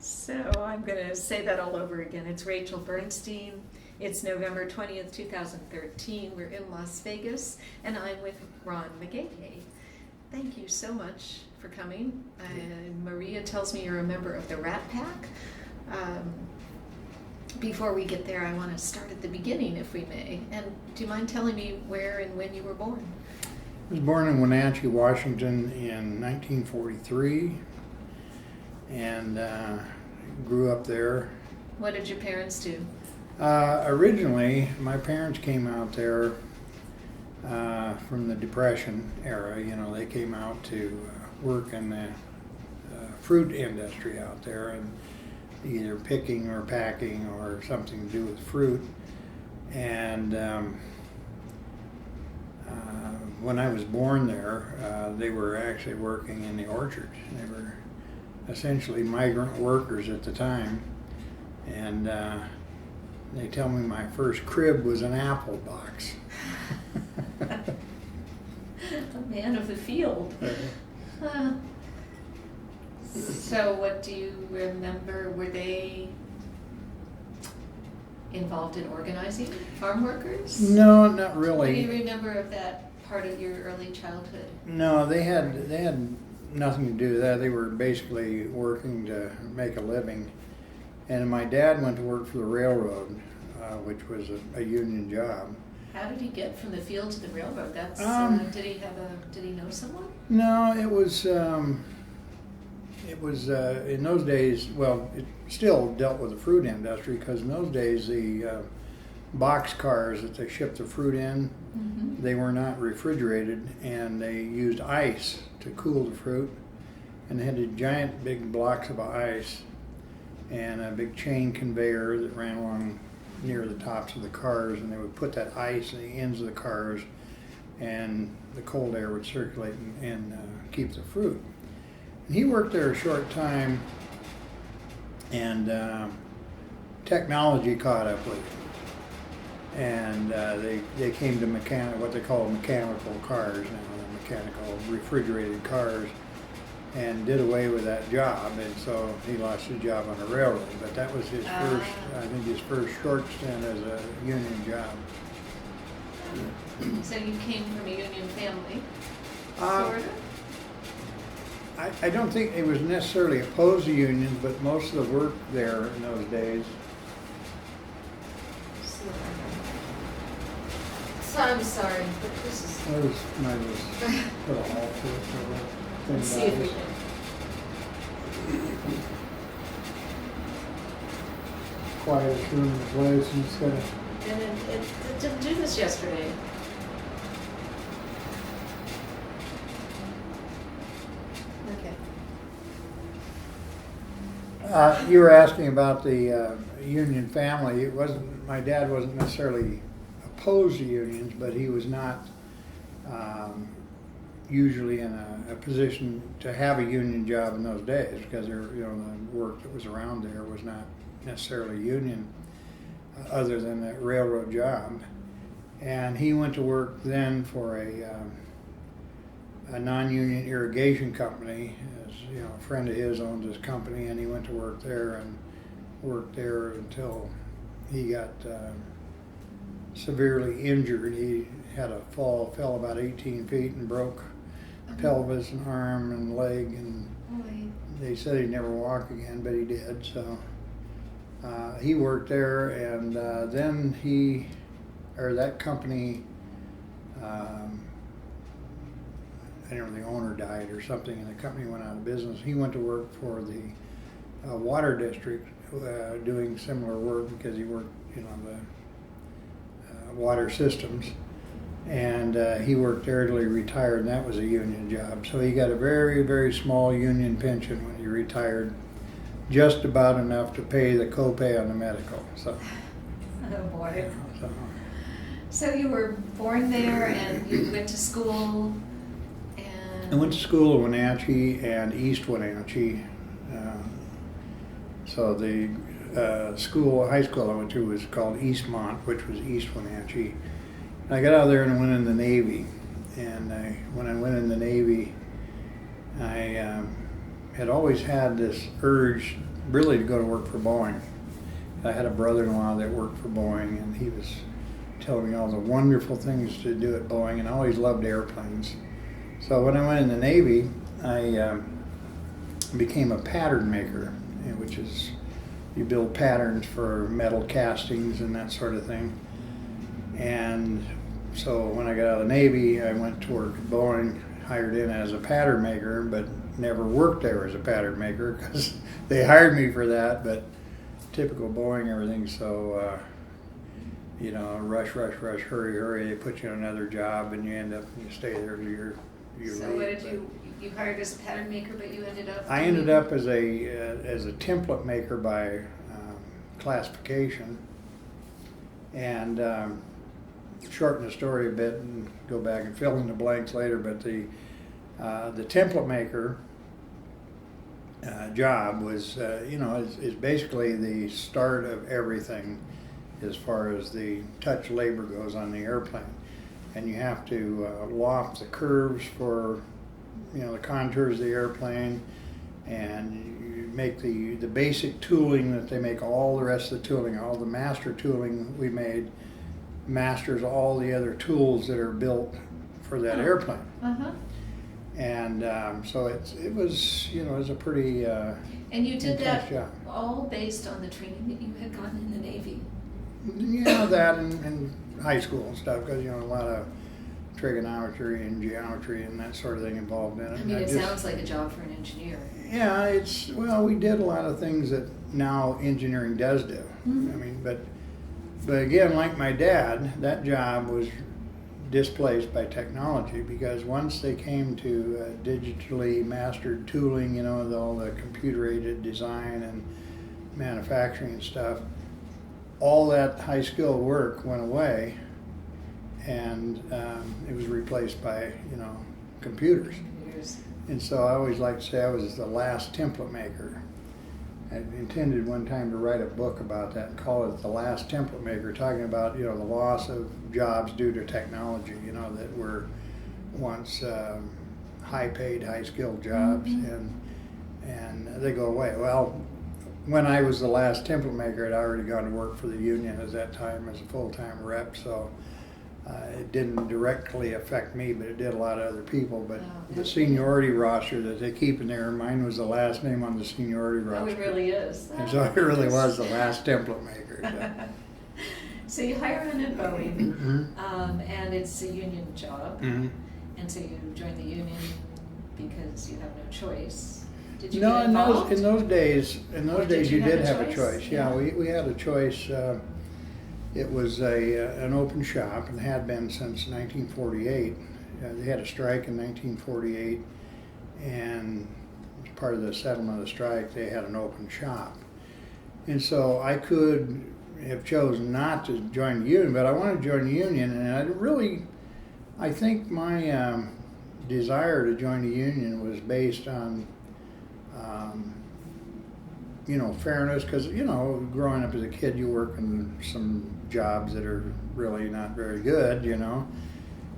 So I'm going to say that all over again. It's Rachel Bernstein. It's November 20th, 2013. We're in Las Vegas, and I'm with Ron McGaha. Thank you so much for coming. Maria tells me you're a member of the Rat Pack. Before we get there, I want to start at the beginning, if we may. And do you mind telling me where and when you were born? I was born in Wenatchee, Washington in 1943, and grew up there. What did your parents do? Originally, my parents came out there from the Depression era. You know, they came out to work in the fruit industry out there, and either picking or packing or something to do with fruit. And when I was born there, they were actually working in the orchards. They were essentially migrant workers at the time. And they tell me my first crib was an apple box. A man of the field. So what do you remember? Were they involved in organizing farm workers? No, not What do you really. remember of that part of your early childhood? No, they had nothing to do with that. They were basically working to make a living. And my dad went to work for the railroad, which was a union job. How did he get from the field to the railroad? That's did he know someone? No, it was in those days. Well, it still dealt with the fruit industry, because in those days the box cars that they shipped the fruit in, they were not refrigerated, and they used ice to cool the fruit, and they had a giant big blocks of ice and a big chain conveyor that ran along near the tops of the cars, and they would put that ice in the ends of the cars, and the cold air would circulate and keep the fruit. And he worked there a short time, and technology caught up with him, and they came to what they call mechanical cars now, mechanical refrigerated cars, and did away with that job, and so he lost his job on the railroad. But that was his first, I think, his first short stint as a union job. So you came from a union family, Uh, sort of? I don't think it was necessarily opposed to unions, but most of the work there in those days. So I'm sorry, but this is. I might just put a halt to it for a little. Let's see if we can. Quietest room in the place, and it's gonna. And it didn't do this yesterday. Okay. You were asking about the union family. It wasn't. My dad wasn't necessarily opposed to unions, but he was not usually in a position to have a union job in those days, because there, the work that was around there was not necessarily union, other than that railroad job. And he went to work then for a non-union irrigation company. As a friend of his owned this company, and he went to work there and worked there until he got severely injured. He had a fall, fell about 18 feet and broke pelvis and arm and leg, and they said he'd never walk again, but he did. So he worked there, and then that company, I don't know, the owner died or something, and the company went out of business. He went to work for the water district, doing similar work, because he worked, the water systems. And he worked there till he retired, and that was a union job. So he got a very, very small union pension when he retired, just about enough to pay the copay on the medical. So. Oh boy. So you were born there, and you went to school, and... I went to school in Wenatchee and East Wenatchee. So the high school I went to was called Eastmont, which was East Wenatchee. I got out of there and went in the Navy. And when I went in the Navy, I had always had this urge really to go to work for Boeing. I had a brother-in-law that worked for Boeing, and he was telling me all the wonderful things to do at Boeing, and I always loved airplanes. So when I went in the Navy, I became a pattern maker, which is you build patterns for metal castings and that sort of thing. And so when I got out of the Navy, I went to work at Boeing, hired in as a pattern maker, but never worked there as a pattern maker because they hired me for that. But typical Boeing, everything so, rush, hurry. They put you on another job, and you stay there till you So leave. what did you hired as a pattern maker, but you ended up? I ended up as a template maker by classification, and shorten the story a bit and go back and fill in the blanks later. But the template maker job was is basically the start of everything as far as the touch labor goes on the airplane. And you have to loft the curves for, the contours of the airplane, and you make the basic tooling that they make all the rest of the tooling, all the master tooling we made, masters all the other tools that are built for that airplane. Uh-huh. And so it was a pretty And you did intense that job. all based on the training that you had gotten in the Navy? That and high school and stuff, because a lot of trigonometry and geometry and that sort of thing involved in it. I mean, it sounds like a job for an engineer. Yeah, we did a lot of things that now engineering does do. Mm-hmm. I mean, but again, like my dad, that job was displaced by technology, because once they came to digitally mastered tooling, all the computer-aided design and manufacturing and stuff, all that high skill work went away, and it was replaced by computers. And so I always like to say I was the last template maker. I intended one time to write a book about that and call it The Last Template Maker, talking about the loss of jobs due to technology, that were once high paid, high skilled jobs, Mm-hmm. and they go away. Well, when I was the last template maker, I'd already gone to work for the union at that time as a full-time rep, so it didn't directly affect me, but it did a lot of other people. But the seniority roster that they keep in there, mine was the last name on the seniority roster. Oh, it really is. And so it really was the last template maker. So you hire in at Boeing, Mm-hmm. and it's a union job, Mm-hmm. and so you join the union because you have no choice. Did you No, get in involved? those days, Or did you you did have have a a choice? choice. Yeah, Yeah. we had a choice. It was an open shop, and had been since 1948. They had a strike in 1948, and as part of the settlement of the strike, they had an open shop. And so I could have chosen not to join the union, but I wanted to join the union, and I think my desire to join the union was based on fairness, because, growing up as a kid, you work in some jobs that are really not very good,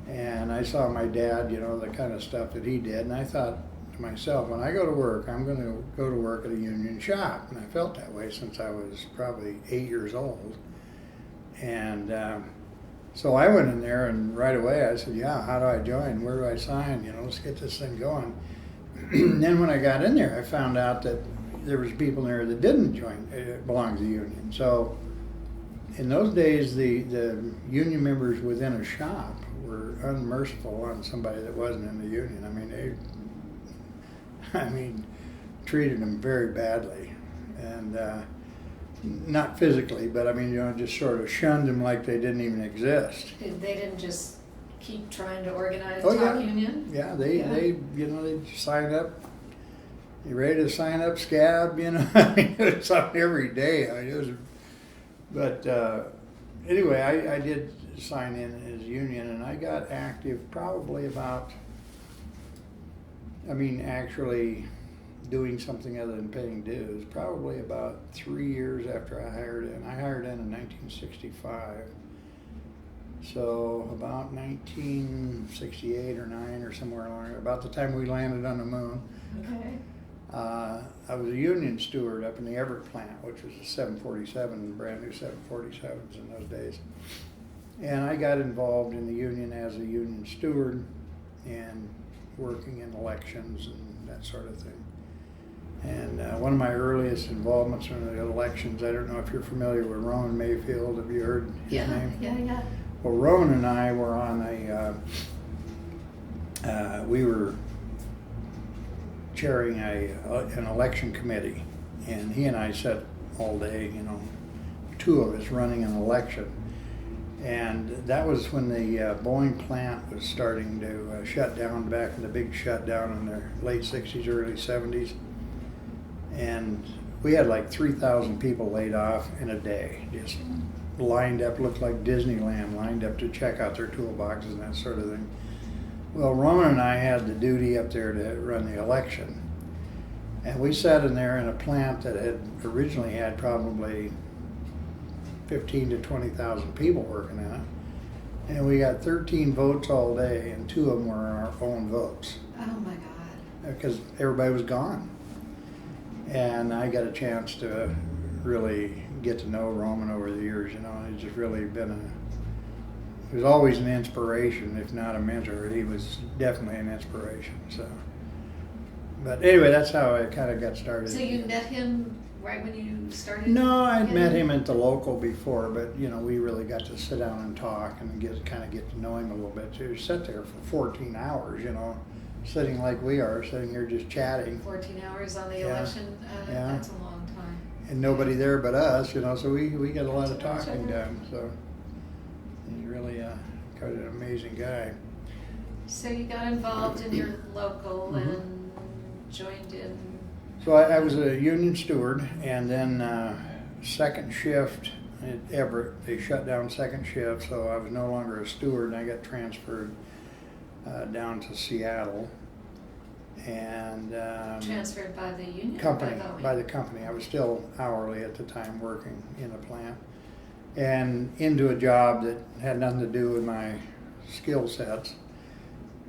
and I saw my dad, the kind of stuff that he did, and I thought to myself, when I go to work, I'm going to go to work at a union shop, and I felt that way since I was probably 8 years old. And so I went in there, and right away I said, yeah, how do I join? Where do I sign? Let's get this thing going. And then when I got in there, I found out that there was people there that didn't belong to the union. So in those days, the union members within a shop were unmerciful on somebody that wasn't in the union. I mean, treated them very badly, and not physically, but just sort of shunned them like they didn't even exist. They didn't just keep trying to organize Oh, talk yeah. union? Yeah, they sign up. You ready to sign up, scab? It was something every day. But anyway, I did sign in as union, and I got active probably about, actually doing something other than paying dues, probably about 3 years after I hired in. I hired in 1965. So about 1968 or 9 or somewhere along there, about the time we landed on the moon. Okay. I was a union steward up in the Everett plant, which was a 747, brand new 747s in those days. And I got involved in the union as a union steward and working in elections and that sort of thing. And one of my earliest involvements in the elections, I don't know if you're familiar with Roman Mayfield. Have you heard his name? Yeah. Well, Roman and I were on we were chairing an election committee, and he and I sat all day, two of us running an election. And that was when the Boeing plant was starting to shut down, back in the big shutdown in the late 60s, early 70s. And we had like 3,000 people laid off in a day, just lined up, looked like Disneyland, lined up to check out their toolboxes and that sort of thing. Well, Roman and I had the duty up there to run the election. And we sat in there in a plant that had originally had probably 15 to 20,000 people working in it. And we got 13 votes all day, and 2 of them were our own votes. Oh my God. Because everybody was gone. And I got a chance to really get to know Roman over the years. He's just really been he was always an inspiration, if not a mentor. He was definitely an inspiration. So, but anyway, that's how I kind of got started. So you met him right when you started? No, I'd met him at the local before, but we really got to sit down and talk and get to know him a little bit. So he sat there for 14 hours, sitting like we are, sitting here just chatting. 14 hours on the election, that's a long time. And nobody there but us, so we got a lot of talking done. So he's really quite an amazing guy. So you got involved in your local and joined in. So I was a union steward, and then second shift at Everett, they shut down second shift, so I was no longer a steward, and I got transferred down to Seattle. And transferred by the union? Company, by the company. I was still hourly at the time working in the plant, and into a job that had nothing to do with my skill sets.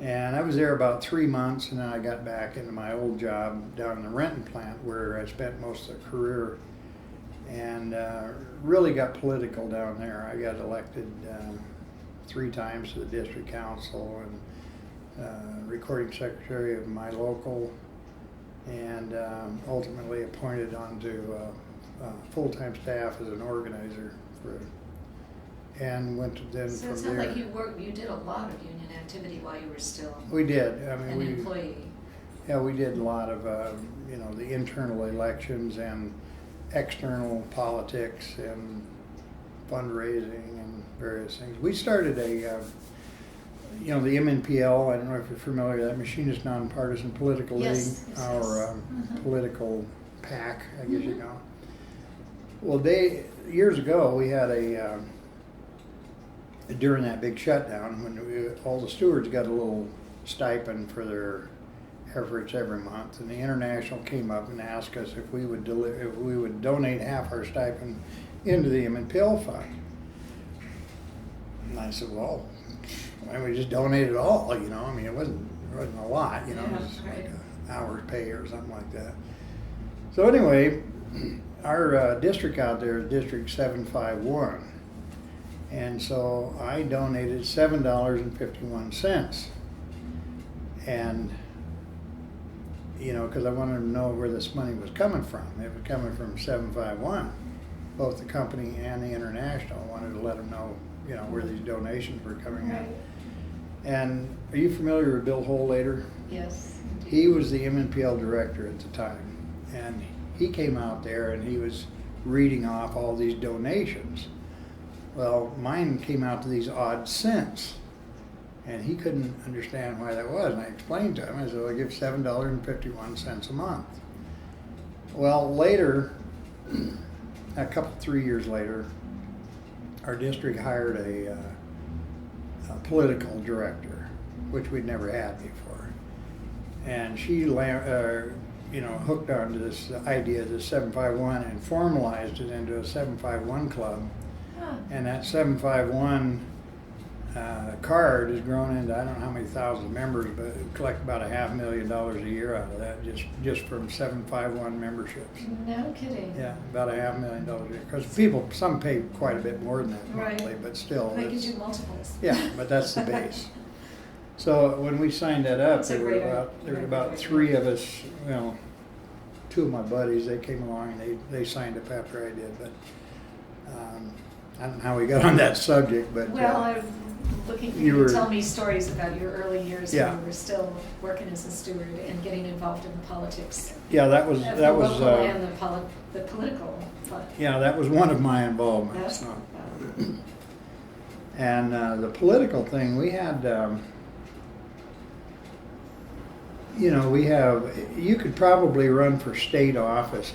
And I was there about 3 months, and then I got back into my old job down in the Renton plant, where I spent most of the career, and really got political down there. I got elected 3 times to the district council, and recording secretary of my local, and ultimately appointed onto full-time staff as an organizer and went to then so from it sounds there. like you did a lot of union activity while you were still We did. an employee. Yeah, we did a lot of the internal elections and external politics and fundraising and various things. We started the MNPL. I don't know if you're familiar with that, Machinist Nonpartisan Political League, our political PAC, I guess you know. Well, years ago, we had during that big shutdown, when all the stewards got a little stipend for their efforts every month, and the International came up and asked us if we would donate half our stipend into the MNPL fund. And I said, well, why don't we just donate it all? It wasn't a lot. It was like an hour's pay or something like that. So anyway, our district out there is District 751. And so I donated $7.51. And, because I wanted to know where this money was coming from. It was coming from 751. Both the company and the International wanted to let them know, where these donations were coming in. And are you familiar with Bill Holdater? Yes. He was the MNPL director at the time. And he came out there and he was reading off all these donations. Well, mine came out to these odd cents, and he couldn't understand why that was. And I explained to him, I said, I give $7.51 a month. Well, later, 3 years later, our district hired a political director, which we'd never had before. And she hooked onto this idea of the 751 and formalized it into a 751 club. And that 751 card has grown into, I don't know how many thousand members, but we collect about $500,000 a year out of that, just from 751 memberships. No kidding. Yeah, about $500,000 a year. Because people, some pay quite a bit more than that Right. monthly, but still. That gives you multiples. Yeah, but that's the base. So when we signed that up, It's a there were great about idea. 3 of us, well, 2 of my buddies, they came along and they signed up after I did, but I don't know how we got on that subject, but. Well, I'm looking for you you to were- tell me stories about your early years Yeah. when you were still working as a steward and getting involved in politics. Yeah, that was, The that was, local and the political. yeah, that was one of my involvements. That's And the political thing, we had, you could probably run for state office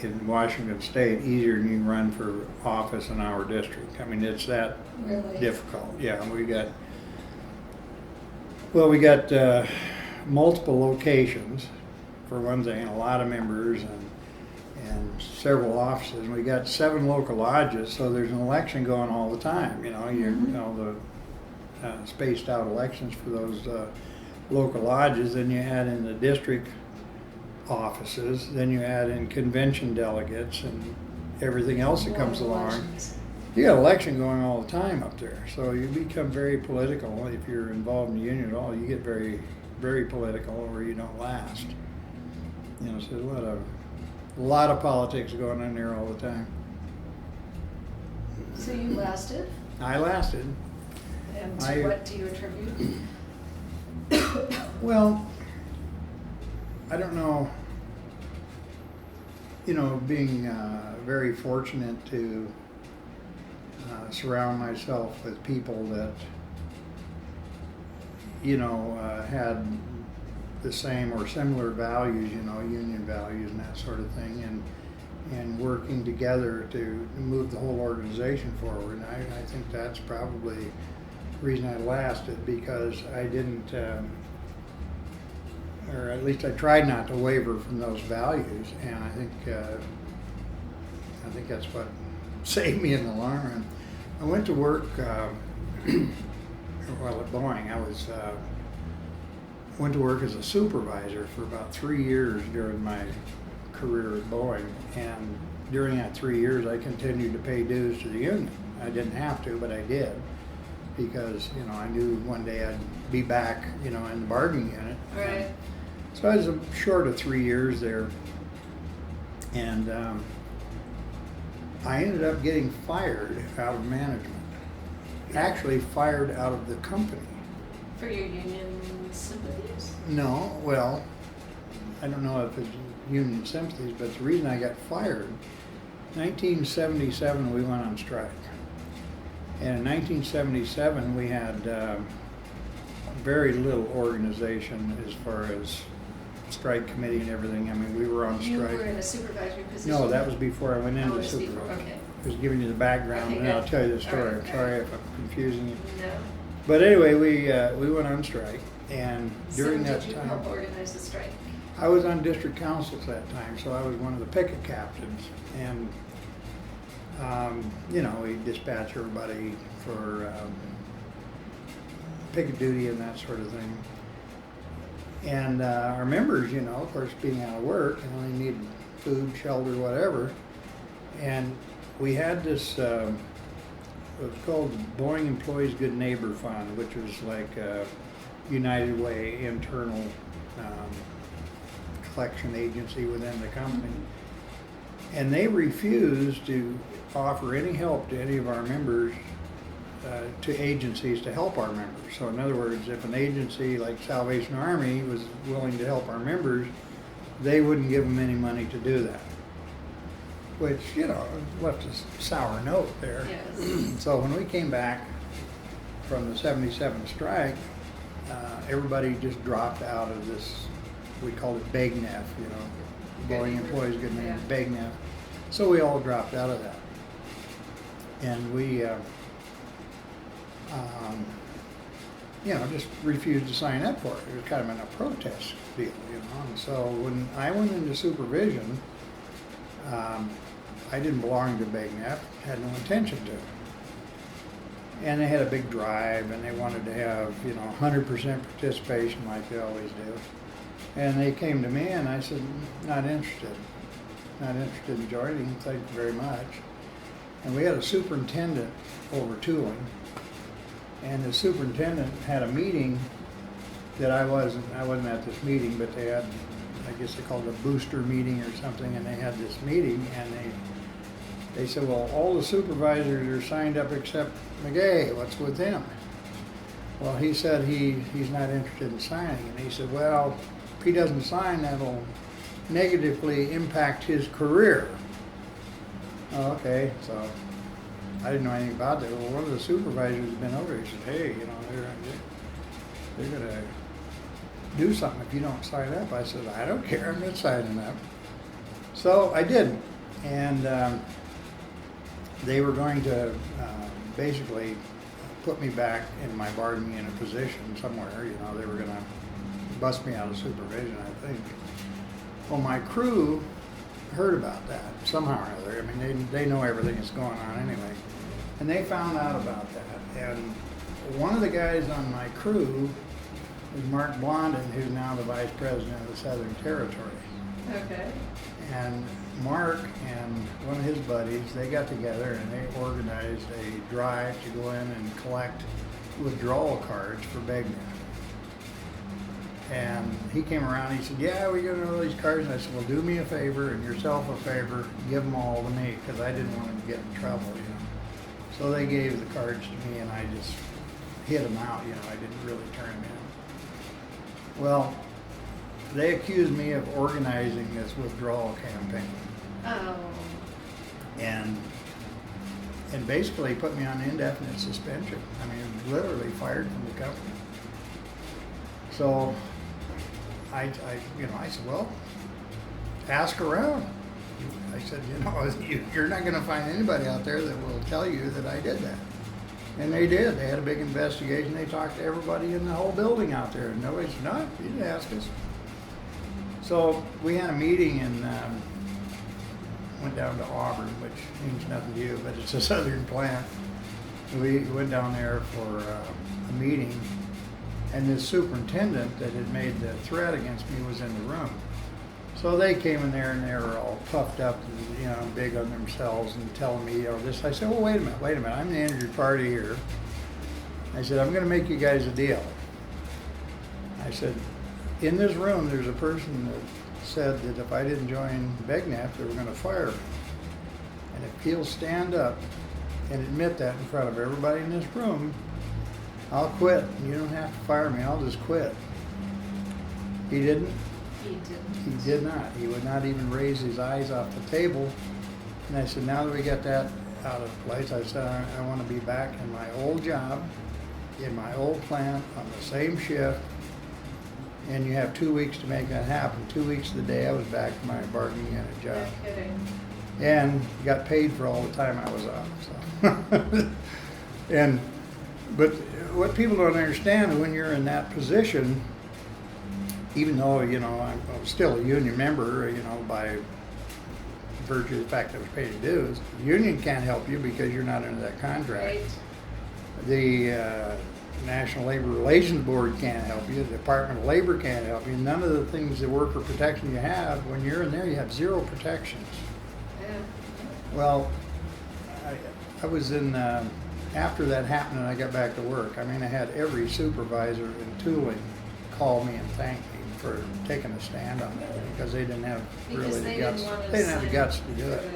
in Washington State easier than you can run for office in our district. I mean, it's that really difficult. Yeah, we got multiple locations for one thing, a lot of members and several offices. We got 7 local lodges, so there's an election going all the time. The spaced out elections for those local lodges. Then you add in the district offices. Then you add in convention delegates and everything else that comes along. elections. You got election going all the time up there, so you become very political. If you're involved in the union at all, you get very, very political, or you don't last. So there's a lot of politics going on there all the time. So you lasted, I lasted. and to what do you attribute? Well, I don't know. Being very fortunate to surround myself with people that had the same or similar values, union values and that sort of thing, and working together to move the whole organization forward. And I think that's probably the reason I lasted, because I didn't, or at least I tried not to waver from those values, and I think that's what saved me in the long run. I went to work, at Boeing. I went to work as a supervisor for about 3 years during my career at Boeing, and during that 3 years I continued to pay dues to the union. I didn't have to, but I did, because I knew one day I'd be back in the bargaining unit. Right. So I was short of 3 years there, and I ended up getting fired out of management. Actually fired out of the company. For your union sympathies? No, well, I don't know if it's union sympathies, but the reason I got fired, 1977 we went on strike. And in 1977 we had very little organization as far as strike committee and everything. I mean, we were on You strike. were in a supervisory position? No, that was before I went Oh, into it was before, supervisor. okay. I was giving you the background, Okay, and then I'll good. tell you the story. All right, I'm sorry if I'm confusing you. No. But anyway, we went on strike, and during So that did you time, help organize the strike? I was on district councils that time, so I was one of the picket captains, and we dispatch everybody for picket duty and that sort of thing. And our members, of course, being out of work, they need food, shelter, whatever. And we had this, it was called the Boeing Employees Good Neighbor Fund, which was like a United Way internal collection agency within the company. And they refused to offer any help to any of our members, to agencies to help our members. So in other words, if an agency like Salvation Army was willing to help our members, they wouldn't give them any money to do that. Which, left a sour note there. Yes. So when we came back from the 77 strike, everybody just dropped out of this, we called it BEGNEF, Boeing Employees Good Name, Yeah. BEGNEF. So we all dropped out of that. And we, just refused to sign up for it. It was kind of a protest deal, And so when I went into supervision, I didn't belong to BEGNEF, had no intention to. And they had a big drive, and they wanted to have, 100% participation like they always do. And they came to me, and I said, not interested. Not interested in joining, thank you very much. And we had a superintendent over tooling, and the superintendent had a meeting that I wasn't at this meeting, but they had, I guess they called it a booster meeting or something, and they had this meeting, and they said, well, all the supervisors are signed up except McGaha, what's with him? Well, he said he's not interested in signing, and he said, well, if he doesn't sign, that'll negatively impact his career. Oh, okay, so I didn't know anything about that. Well, one of the supervisors had been over. He said, hey, they're going to do something if you don't sign up. I said, I don't care. I'm not signing up. So I didn't. And they were going to basically put me back in my bargaining unit position somewhere. They were going to bust me out of supervision, I think. Well, my crew heard about that somehow or other. I mean, they know everything that's going on anyway. And they found out about that. And one of the guys on my crew is Mark Blondin, who's now the vice president of the Southern Territory. Okay. And Mark and one of his buddies, they got together and they organized a drive to go in and collect withdrawal cards for BEGNET. And he came around and he said, yeah, we got all these cards. And I said, well, do me a favor and yourself a favor, give them all to me, because I didn't want them to get in trouble, So they gave the cards to me and I just hid them out, I didn't really turn them in. Well, they accused me of organizing this withdrawal campaign. Oh. And basically put me on indefinite suspension. I mean, literally fired from the company. So I said, well, ask around. I said, you're not going to find anybody out there that will tell you that I did that. And they did. They had a big investigation. They talked to everybody in the whole building out there. And nobody said, no, you didn't ask us. So we had a meeting and went down to Auburn, which means nothing to you, but it's a southern plant. We went down there for a meeting. And this superintendent that had made the threat against me was in the room. So they came in there and they were all puffed up and, big on themselves and telling me, this. I said, well, wait a minute. I'm the injured party here. I said, I'm going to make you guys a deal. I said, in this room, there's a person that said that if I didn't join BEGNET, they were going to fire me. And if he'll stand up and admit that in front of everybody in this room, I'll quit. You don't have to fire me. I'll just quit. He didn't. He didn't. He did not. He would not even raise his eyes off the table. And I said, now that we got that out of place, I said, I want to be back in my old job, in my old plant, on the same shift. And you have 2 weeks to make that happen. 2 weeks to the day I was back to my bargaining unit job. No kidding. And got paid for all the time I was off. So. But what people don't understand is when you're in that position, even though, I'm still a union member, by virtue of the fact that I was paid dues, the union can't help you because you're not under that contract. Right. The National Labor Relations Board can't help you. The Department of Labor can't help you. None of the things, the worker protection you have, when you're in there, you have zero protections. Yeah. Well, I was in... After that happened and I got back to work, I had every supervisor in tooling call me and thank me for taking a stand on that because they didn't have Because really they the guts. didn't want to They didn't have the sign guts up to do for it.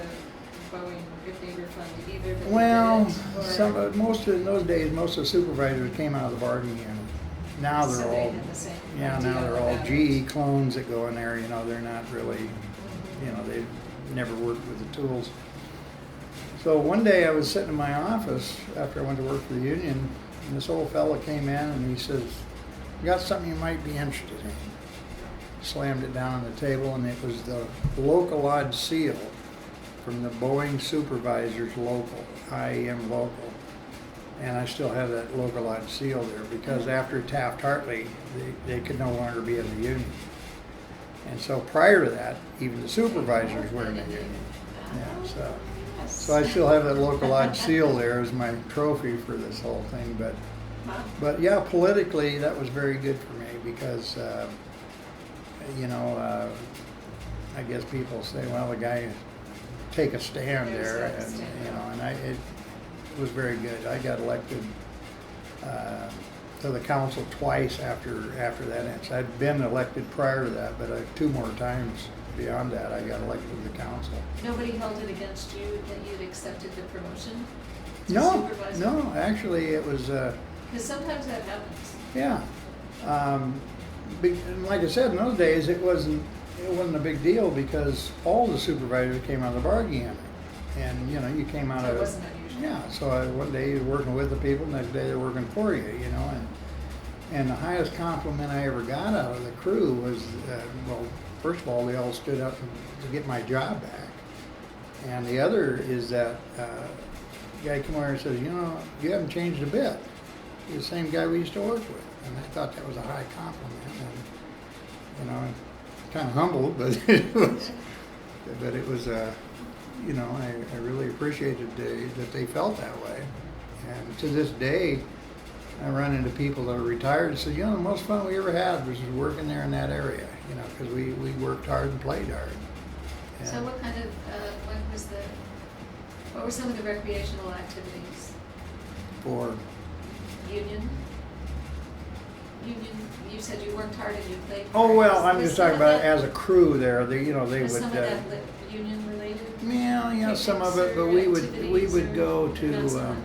the Boeing if they were funded either. But Well, they didn't, or- in those days, most of the supervisors came out of the bargaining unit. Now they're so they all, had the same now idea they're all about GE it. clones that go in there. They're not really, they've never worked with the tools. So one day I was sitting in my office after I went to work for the union, and this old fella came in and he says, got something you might be interested in. Slammed it down on the table, and it was the localized seal from the Boeing supervisor's local, IEM local. And I still have that localized seal there because after Taft-Hartley, they could no longer be in the union. And so prior to that, even the supervisors were in the union. Yeah, Yes. So I still have that local lodge seal there as my trophy for this whole thing. Wow. But yeah, politically that was very good for me because, I guess people say, well, the guy take a stand there, and it was very good. I got elected to the council twice after that ends. I'd been elected prior to that, but 2 more times beyond that I got elected to the council. Nobody held it against you that you'd accepted the promotion to No, supervisor? no, actually it was, Because sometimes that happens. yeah. And like I said, in those days it wasn't a big deal because all the supervisors came out of the bargaining unit. And you came out So it of wasn't unusual. yeah. So one day you're working with the people, next day they're working for you. And the highest compliment I ever got out of the crew was, well, first of all, they all stood up to get my job back, and the other is that guy came over and says, you haven't changed a bit. You're the same guy we used to work with, and I thought that was a high compliment. And kind of humbled, but it was, I really appreciated that they felt that way. And to this day, I run into people that are retired and say, the most fun we ever had was working there in that area, because we worked hard and played hard. And So what kind of, what were some of the recreational activities? for, Union, you said you worked hard and you played. oh, hard. well, I'm Was just some talking of about that- as a crew there, they Was would, some of that union related? yeah, some of Picnics it, but or we would activities go or to, not so much?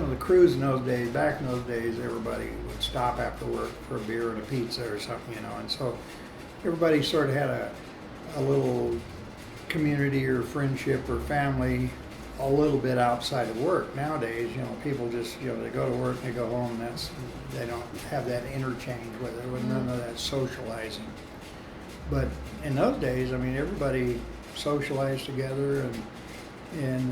the crews in those days, back in those days, everybody would stop after work for a beer and a pizza or something, and so everybody sort of had a little community or friendship or family a little bit outside of work. Nowadays, people just, they go to work and they go home, and they don't have that interchange with it, with none of that socializing. But in those days, everybody socialized together, and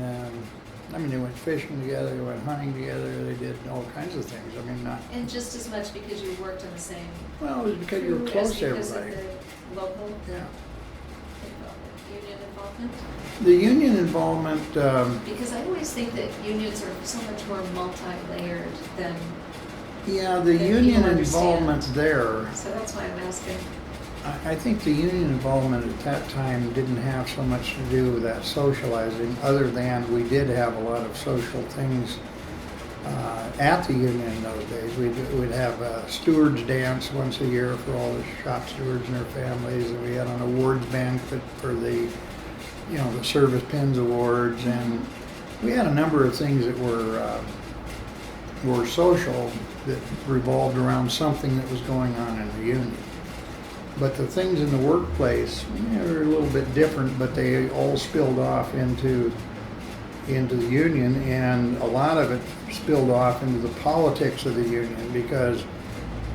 they went fishing together, they went hunting together, they did all kinds of things. Not. And just as much because you worked on the same Well, it was because you were crew close as to because of everybody. the local Yeah. union involvement? The union involvement, Because I always think that unions are so much more multi-layered than, yeah, the Then people union understand. involvement there. so that's why I'm asking. I think the union involvement at that time didn't have so much to do with that socializing, other than we did have a lot of social things at the union in those days. We'd have a stewards dance once a year for all the shop stewards and their families, and we had an awards banquet for the service pins awards, and we had a number of things that were social that revolved around something that was going on in the union. But the things in the workplace were a little bit different, but they all spilled off into the union, and a lot of it spilled off into the politics of the union because,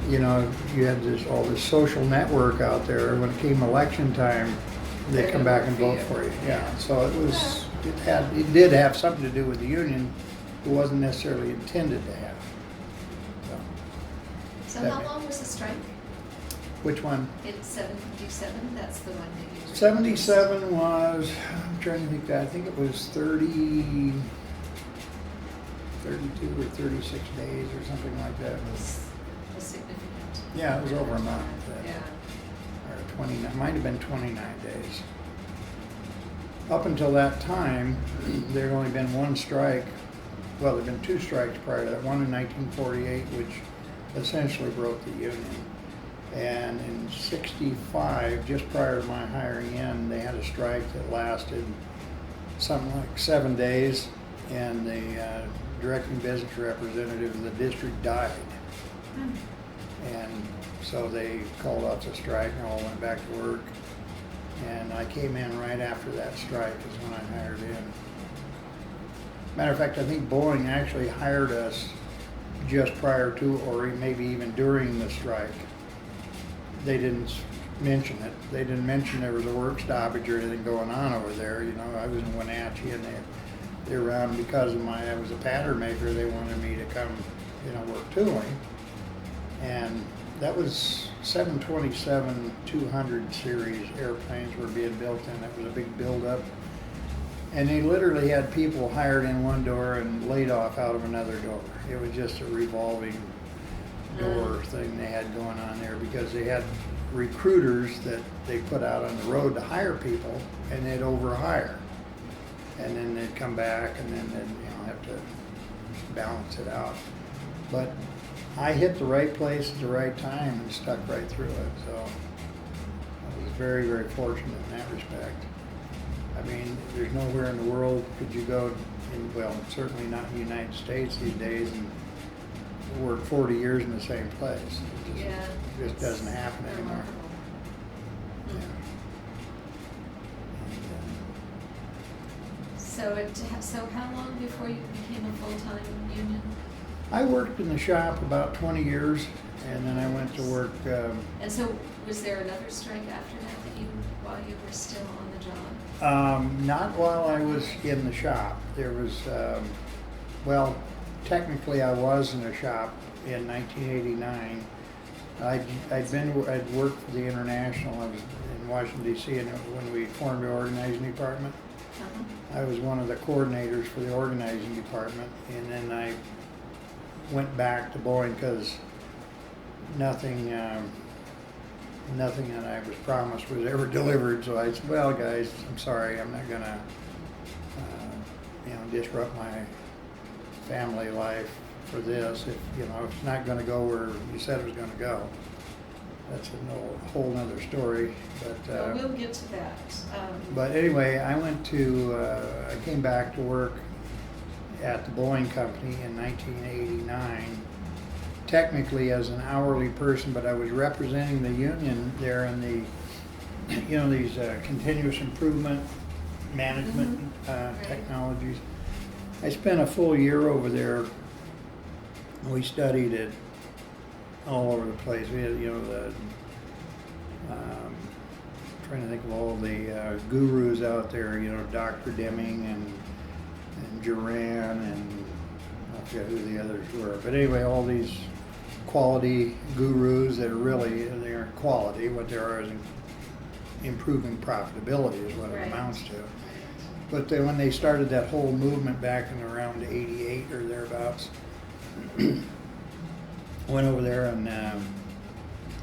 you had all this social network out there. When it came election time, they come back and vote for you. Yeah, so it did have something to do with the union. It wasn't necessarily intended to have. So That how may- long was the strike? Which one? In 77, that's the one that you. 77 was, I'm trying to think, I think it was 32 or 36 days or something like that. Was significant. Yeah, it was over a month. Yeah. Or 29, might have been 29 days. Up until that time, there had only been one strike. Well, there had been 2 strikes prior to that. One in 1948, which essentially broke the union. And in 65, just prior to my hiring in, they had a strike that lasted something like 7 days, and the directing business representative of the district died. And so they called off the strike and all went back to work. And I came in right after that strike is when I hired in. Matter of fact, I think Boeing actually hired us just prior to, or maybe even during the strike. They didn't mention it. They didn't mention there was a work stoppage or anything going on over there. I was in Wenatchee, and they were around because of I was a pattern maker. They wanted me to come, work tooling. And that was 727-200 series airplanes were being built in. It was a big build-up. And they literally had people hired in one door and laid off out of another door. It was just a revolving door thing they had going on there, because they had recruiters that they put out on the road to hire people, and they'd overhire. And then they'd come back, and then they'd have to balance it out. But I hit the right place at the right time and stuck right through it. So I was very, very fortunate in that respect. I mean, there's nowhere in the world could you go, well, certainly not in the United States these days, and work 40 years in the same place. It just doesn't happen anymore. Yeah. So how long before you became a full-time union? I worked in the shop about 20 years, and then I went to work. And so was there another strike after that while you were still on the job? Not while I was in the shop. There was, well, technically I was in the shop in 1989. I'd worked for the International. I was in Washington, D.C., and when we formed the organizing department. I was one of the coordinators for the organizing department, and then I went back to Boeing because nothing that I was promised was ever delivered. So I said, well, guys, I'm sorry, I'm not gonna disrupt my family life for this. If it's not gonna go where you said it was gonna go. That's a whole nother story. But well, we'll get to that. But anyway, I came back to work at the Boeing Company in 1989, technically as an hourly person, but I was representing the union there in the, these continuous improvement management technologies. I spent a full year over there. We studied it all over the place. We had, trying to think of all the gurus out there, Dr. Deming and Duran, and I forget who the others were. But anyway, all these quality gurus that are really, they aren't quality. What they are is improving profitability is what it amounts to. But then when they started that whole movement back in around 88 or thereabouts, went over there and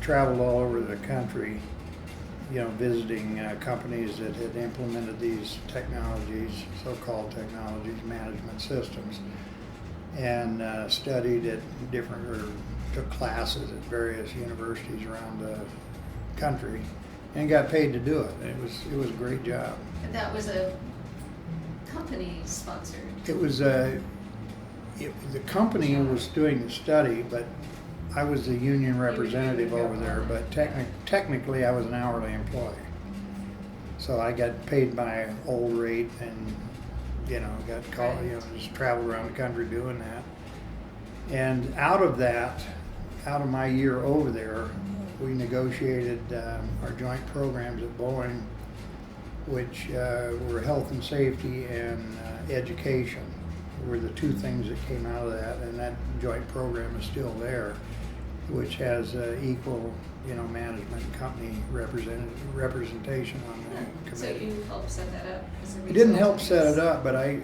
traveled all over the country, visiting companies that had implemented these technologies, so-called technologies, management systems, and studied at took classes at various universities around the country, and got paid to do it. It was a great job. And that was a company sponsored. It was the company was doing the study, but I was the union representative over there, but technically I was an hourly employee. So I got paid my old rate and, got called, just traveled around the country doing that. And out of my year over there, we negotiated our joint programs at Boeing, which were health and safety and education were the two things that came out of that, and that joint program is still there, which has equal, management and company representation on the committee. So you helped set that up? I didn't help set it up, but I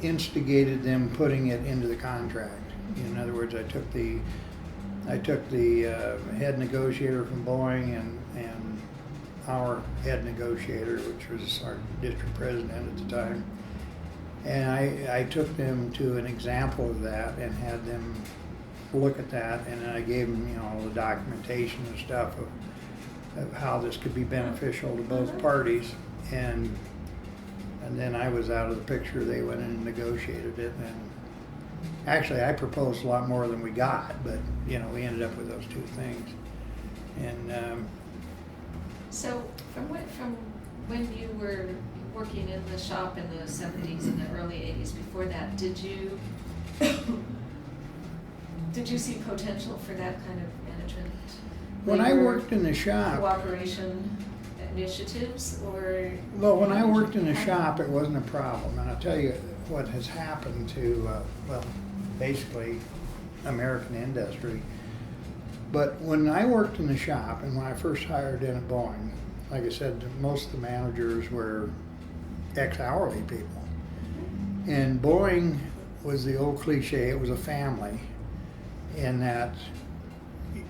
instigated them putting it into the contract. In other words, I took the head negotiator from Boeing and our head negotiator, which was our district president at the time, and I took them to an example of that and had them look at that, and then I gave them, all the documentation and stuff of how this could be beneficial to both parties, and then I was out of the picture. They went in and negotiated it, and actually I proposed a lot more than we got, but we ended up with those two things. And so from when you were working in the shop in the 70s and the early 80s, before that, did you see potential for that kind of management? when I worked in the shop, cooperation initiatives, or? well, when I worked in the shop, it wasn't a problem. And I'll tell you what has happened to, basically American industry. But when I worked in the shop and when I first hired in at Boeing, like I said, most of the managers were ex-hourly people. And Boeing was the old cliche, it was a family, in that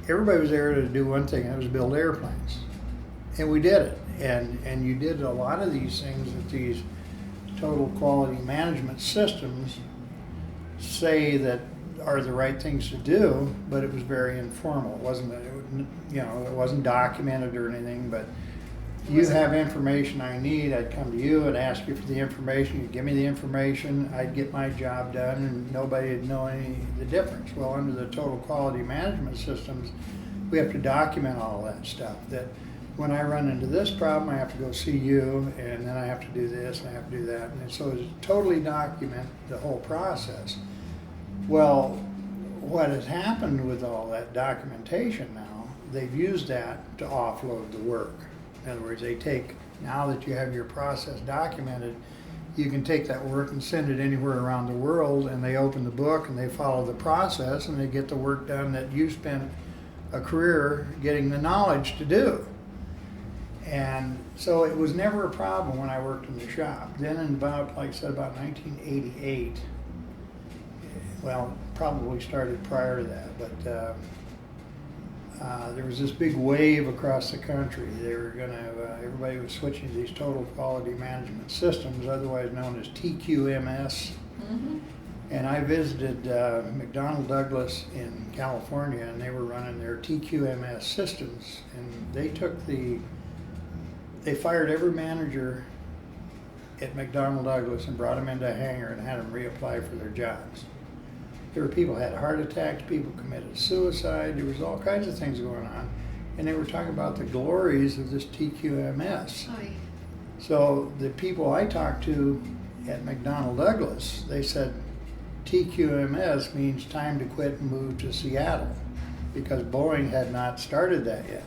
everybody was there to do one thing, and it was build airplanes. And we did it. And you did a lot of these things that these total quality management systems say that are the right things to do, but it was very informal. It wasn't, it wasn't documented or anything, but you have information I need, I'd come to you and ask you for the information, you'd give me the information, I'd get my job done, and nobody would know the difference. Well, under the total quality management systems, we have to document all that stuff. That when I run into this problem, I have to go see you, and then I have to do this, and I have to do that. And so it's totally document the whole process. Well, what has happened with all that documentation now, they've used that to offload the work. In other words, they take, now that you have your process documented, you can take that work and send it anywhere around the world, and they open the book and they follow the process and they get the work done that you spent a career getting the knowledge to do. And so it was never a problem when I worked in the shop. Then in about, like I said, about 1988, well, probably started prior to that, but there was this big wave across the country. They were everybody was switching to these total quality management systems, otherwise known as TQMS. Mm-hmm. And I visited McDonnell Douglas in California, and they were running their TQMS systems, and they fired every manager at McDonnell Douglas and brought them into a hangar and had them reapply for their jobs. There were people who had heart attacks, people committed suicide, there was all kinds of things going on. And they were talking about the glories of this TQMS. Oy. So the people I talked to at McDonnell Douglas, they said TQMS means time to quit and move to Seattle, because Boeing had not started that yet,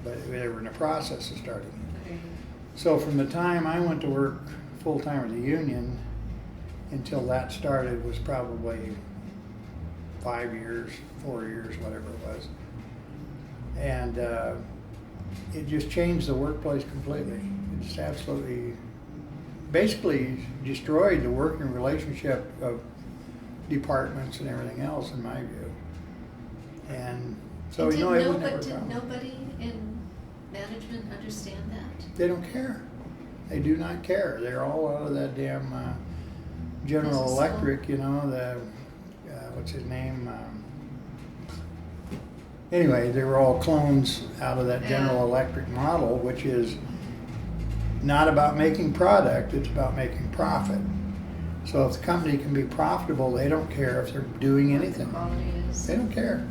but they were in the process of starting it. Okay. So from the time I went to work full-time with the union until that started was probably 5 years, 4 years, whatever it was. And it just changed the workplace completely. It just absolutely, basically destroyed the working relationship of departments and everything else, in my view. And so, it was never a problem. Did nobody in management understand that? They don't care. They do not care. They're all out of that damn General Electric, what's his name? Anyway, they were all clones out of that General Electric model, which is not about making product, it's about making profit. So if the company can be profitable, they don't care if they're doing anything. They don't care.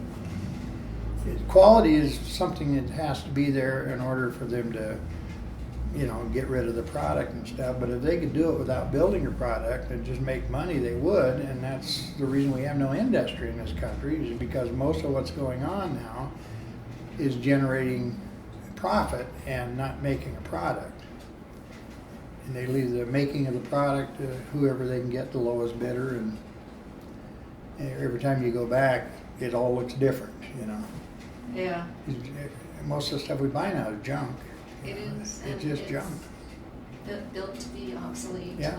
Quality is something that has to be there in order for them to, get rid of the product and stuff. But if they could do it without building a product and just make money, they would. And that's the reason we have no industry in this country, is because most of what's going on now is generating profit and not making a product. And they leave the making of the product to whoever they can get, the lowest bidder, and every time you go back, it all looks different, Yeah. Most of the stuff we buy now is junk. It is. It's just junk. Built to be obsolete. Yeah.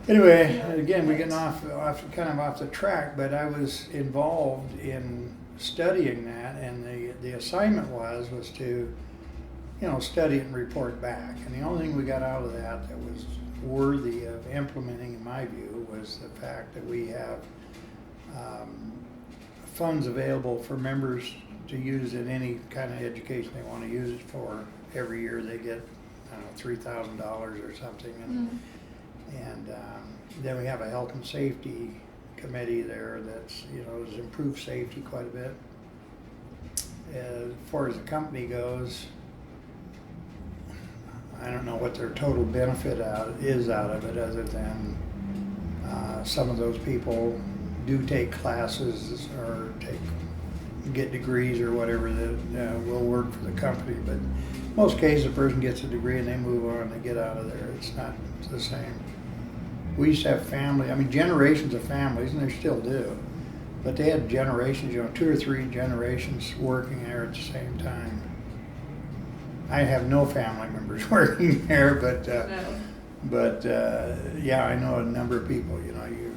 Anyway, again, we're getting off the track, but I was involved in studying that, and the assignment was to study it and report back. And the only thing we got out of that was worthy of implementing, in my view, was the fact that we have funds available for members to use in any kind of education they want to use it for. Every year they get, $3,000 or something. And then we have a health and safety committee there that's, has improved safety quite a bit. As far as the company goes, I don't know what their total benefit is out of it, other than some of those people do take classes or get degrees or whatever that will work for the company. But in most cases, a person gets a degree and they move on and they get out of there. It's not the same. We used to have generations of families, and they still do. But they had generations, 2 or 3 generations working there at the same time. I have no family members working there, No. but yeah, I know a number of people. You know, you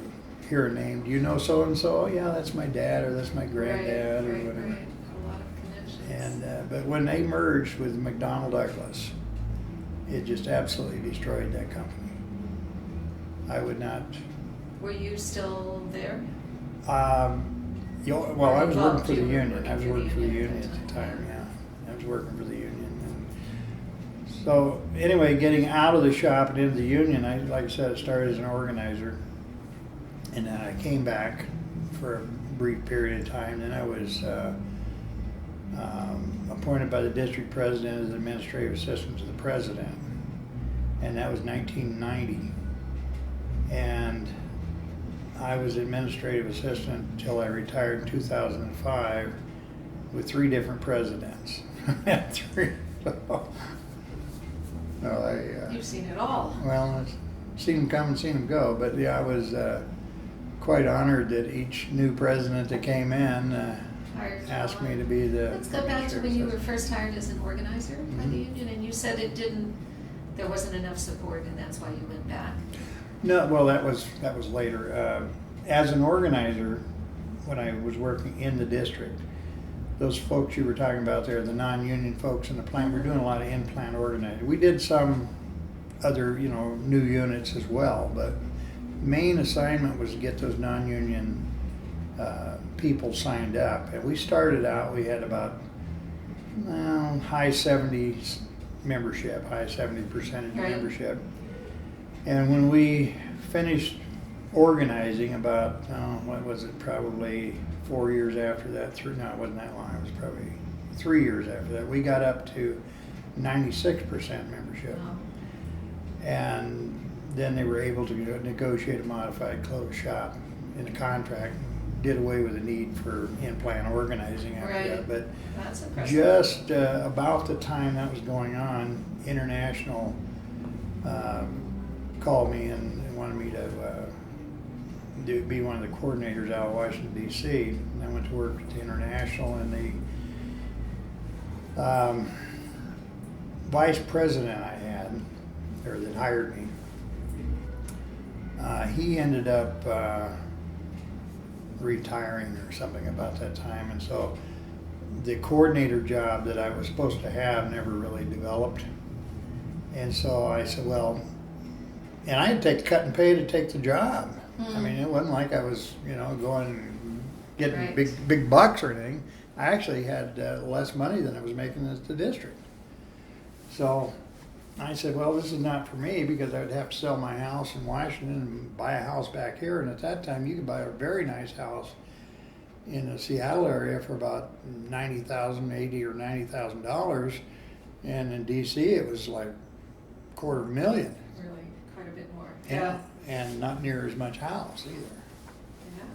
hear a name. Do you know so and so? Oh, yeah, that's my dad or that's my granddad or whatever. Right. A lot of connections. And but when they merged with McDonnell Douglas, it just absolutely destroyed that company. I would not. Were you still there? Well, I was working for the You were union. working I was for the working for the union union at at the the time. time. Yeah, I was working for the union. And so anyway, getting out of the shop and into the union, like I said, I started as an organizer, and then I came back for a brief period of time. Then I was appointed by the district president as an administrative assistant to the president, and that was 1990. And I was administrative assistant until I retired in 2005 with 3 different presidents. You've seen it all. Well, I've seen them come and seen them go, but yeah, I was quite honored that each new president that came in Hired you asked me on. to be the. Let's go back to when you were administrative first hired as an organizer by the Mhm. union, and you said there wasn't enough support, and that's why you went back. No, well, that was later. As an organizer, when I was working in the district, those folks you were talking about there, the non-union folks in the plant, we're doing a lot of in-plant organizing. We did some other, new units as well, but main assignment was to get those non-union people signed up. And we started out, we had about high 70s membership, high 70% Right. membership. And when we finished organizing about, what was it, probably 4 years after that, it wasn't that long, it was probably 3 years after that, we got up to 96% membership. Wow. And then they were able to negotiate a modified closed shop in the contract, did away with the need for in-plant organizing after Right. that. But That's impressive. just about the time that was going on, International called me and wanted me to be one of the coordinators out of Washington, D.C. And I went to work at the International, and the vice president I had, or that hired me, he ended up retiring or something about that time. And so the coordinator job that I was supposed to have never really developed. And so I said, well, and I had to take cut and pay to take the job. I mean, it wasn't like I was, going and getting Right. big bucks or anything. I actually had less money than I was making at the district. So I said, well, this is not for me, because I would have to sell my house in Washington and buy a house back here. And at that time, you could buy a very nice house in the Seattle area for about $80,000 or $90,000, and in DC it was like $250,000. Really, quite a bit more. Yeah. And not near as much house either. Yeah.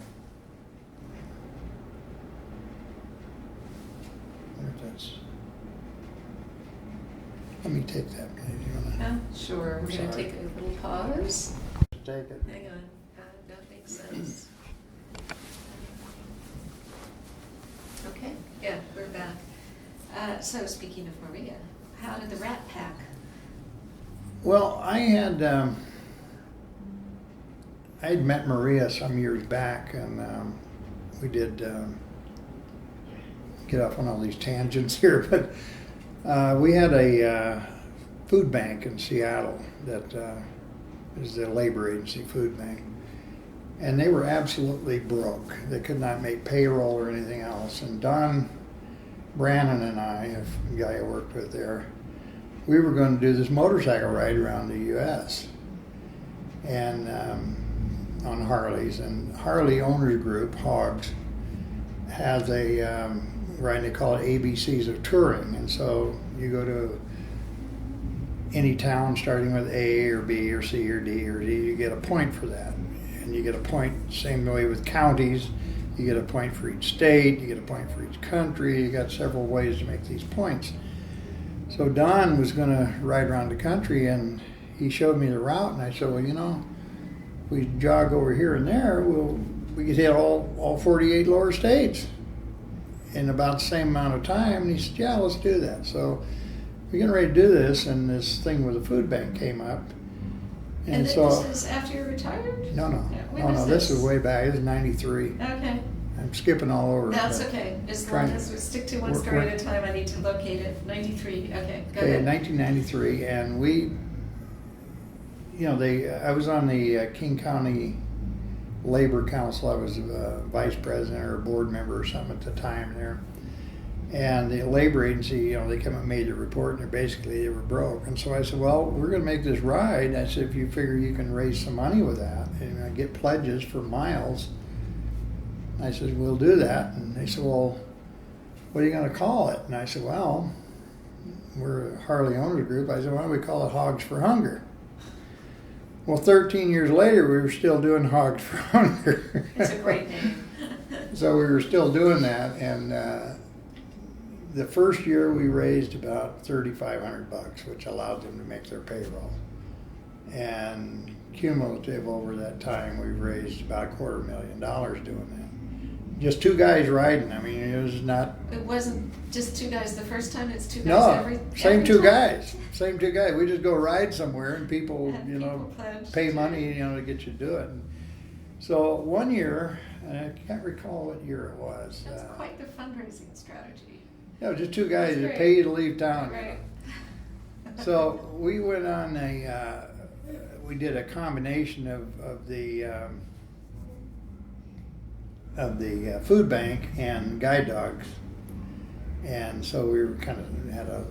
Let me take that, please. You wanna Yeah, sure. We're going to Sorry. take a little pause. take it? Hang on. That makes sense. Okay. Yeah, we're back. So speaking of Maria, how did the Rat Pack? Well, I had met Maria some years back, and we did get off on all these tangents here, but we had a food bank in Seattle that is the labor agency food bank, and they were absolutely broke. They could not make payroll or anything else. And Don Brannon and I, a guy I worked with there, we were going to do this motorcycle ride around the U.S. and on Harleys. And Harley Owners Group, Hogs, has a ride, they call it ABCs of touring. And so you go to any town starting with A or B or C or D or D, you get a point for that. And you get a point same way with counties. You get a point for each state, you get a point for each country. You got several ways to make these points. So Don was going to ride around the country, and he showed me the route, and I said, well, if we jog over here and there, we could hit all 48 lower states in about the same amount of time. And he said, yeah, let's do that. So we're getting ready to do this, and this thing with the food bank came up. And so, this is after you're retired? no, When was this is way back. This is 93. Okay. I'm skipping all over. That's but okay. As long as we stick to one story at a time, I need to locate it. 93. Okay, go Okay, ahead. 1993, and we, I was on the King County Labor Council. I was a vice president or a board member or something at the time there. And the labor agency, they come and made a report, and they were broke. And so I said, well, we're going to make this ride. I said, if you figure you can raise some money with that and get pledges for miles, I said, we'll do that. And they said, well, what are you going to call it? And I said, well, we're a Harley Owners Group. I said, why don't we call it Hogs for Hunger? Well, 13 years later, we were still doing Hogs for Hunger. It's a great name. So we were still doing that, and the first year we raised about $3,500, which allowed them to make their payroll. And cumulative over that time, we raised about $250,000 doing that. Just two guys riding. I mean, it was not. It wasn't just two guys the first time. It's two guys No, same every two time? guys. Same two guys. We just go ride somewhere, and people, And people pledged pay to- money, to get you to do it. And so one year, and I can't recall what year it was. That's quite the fundraising strategy. Just two guys That's that great. pay you to leave town. Right. So we went on we did a combination of the food bank and guide dogs, and so we were had a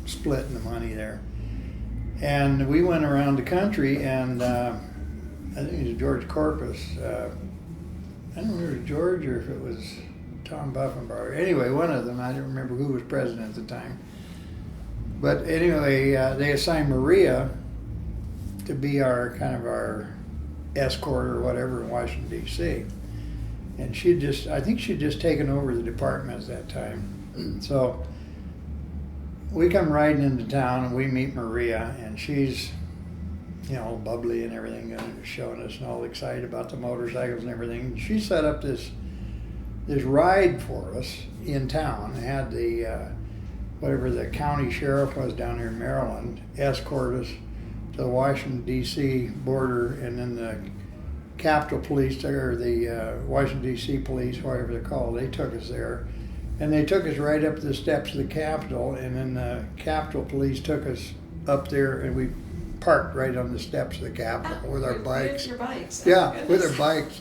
split in the money there. And we went around the country, and I think it was George Corpus. I don't remember if it was George or if it was Tom Buffenbarger. Anyway, one of them. I don't remember who was president at the time. But anyway, they assigned Maria to be our escort or whatever in Washington, D.C. And I think she'd just taken over the department at that time. So we come riding into town, and we meet Maria, and she's, all bubbly and everything, showing us and all excited about the motorcycles and everything. And she set up this ride for us in town. Had the whatever the county sheriff was down here in Maryland escort us to the Washington D.C. border, and then the Capitol Police or the Washington D.C. Police, whatever they're called, they took us there, and they took us right up to the steps of the Capitol, and then the Capitol Police took us up there, and we parked right on the steps of the Capitol with our bikes. With your bikes. Yeah, with our bikes.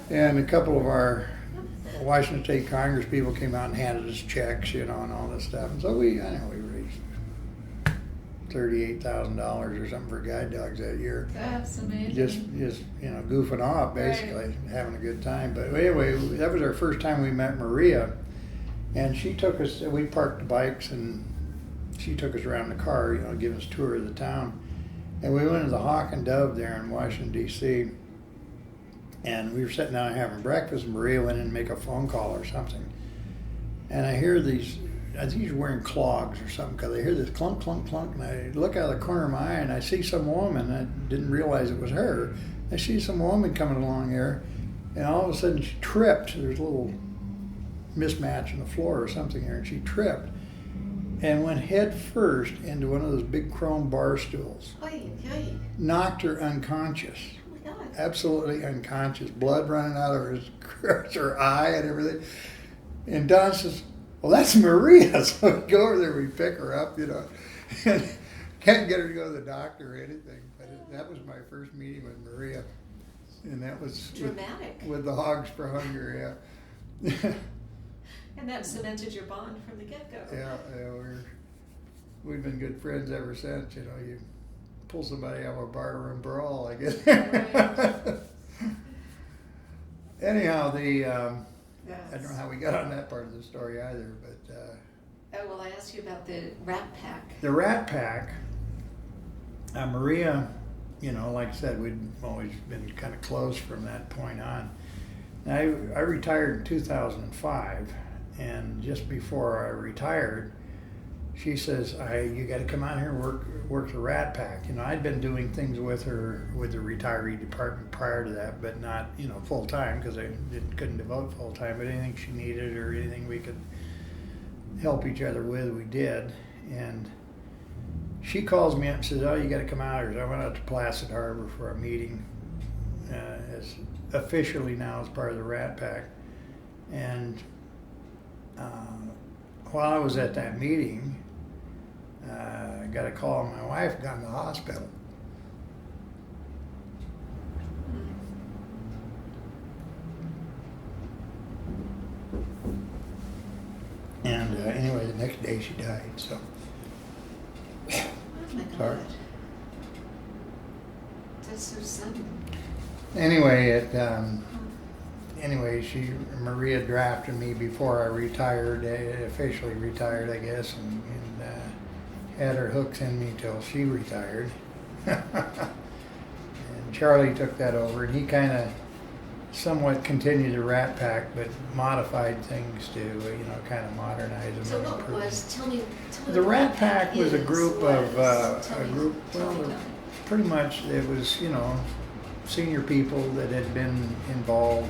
And a couple of our Washington State Congress people came out and handed us checks, and all this stuff. And so we raised $38,000 or something for guide dogs that year. That's amazing. Just goofing off, basically, having a good time. But anyway, that was our first time we met Maria, and she took us. We parked the bikes, and she took us around the car, giving us a tour of the town. And we went to the Hawk and Dove there in Washington, D.C., and we were sitting down having breakfast, and Maria went in and make a phone call or something. And I hear these, I think he's wearing clogs or something, because I hear this clunk, clunk, clunk, and I look out of the corner of my eye, and I see some woman. I didn't realize it was her. I see some woman coming along there, and all of a sudden she tripped. There's a little mismatch in the floor or something here, and she tripped and went head first into one of those big chrome bar stools. Oy, oy. Knocked her unconscious. Oh my God. Absolutely unconscious, blood running out of her eye and everything. And Don says, well, that's Maria. So we go over there, we pick her up, and can't get her to go to the doctor or anything. But that was my first meeting with Maria. And that was Dramatic. with the Hogs for Hunger, yeah. And that cemented your bond from the get-go. Yeah, we've been good friends ever since. You pull somebody out of a barroom brawl, I guess. Right. Anyhow, Yes. I don't know how we got on that part of the story either, but Oh, well, I asked you about the Rat Pack. the Rat Pack, Maria, like I said, we'd always been kind of close from that point on. I retired in 2005, and just before I retired, she says, you got to come out here and work the Rat Pack. I'd been doing things with her with the retiree department prior to that, but not full time, because I couldn't devote full time. But anything she needed or anything we could help each other with, we did. and she calls me up and says, "Oh, you got to come out here." So I went out to Placid Harbor for a meeting, as officially now as part of the Rat Pack. And while I was at that meeting, I got a call. My wife got in the hospital. And anyway, the next day she died. So Oh my sorry. God. That's so sudden. Anyway, Maria drafted me before I retired, officially retired, I guess, and had her hooks in me till she retired. And Charlie took that over, and he kind of somewhat continued the Rat Pack, but modified things to, kind of modernize them. So and what improve them. was, tell me The what Rat Pack was a is, group what of, is. Tell a me, group, tell me, well, tell me. pretty much it was, senior people that had been involved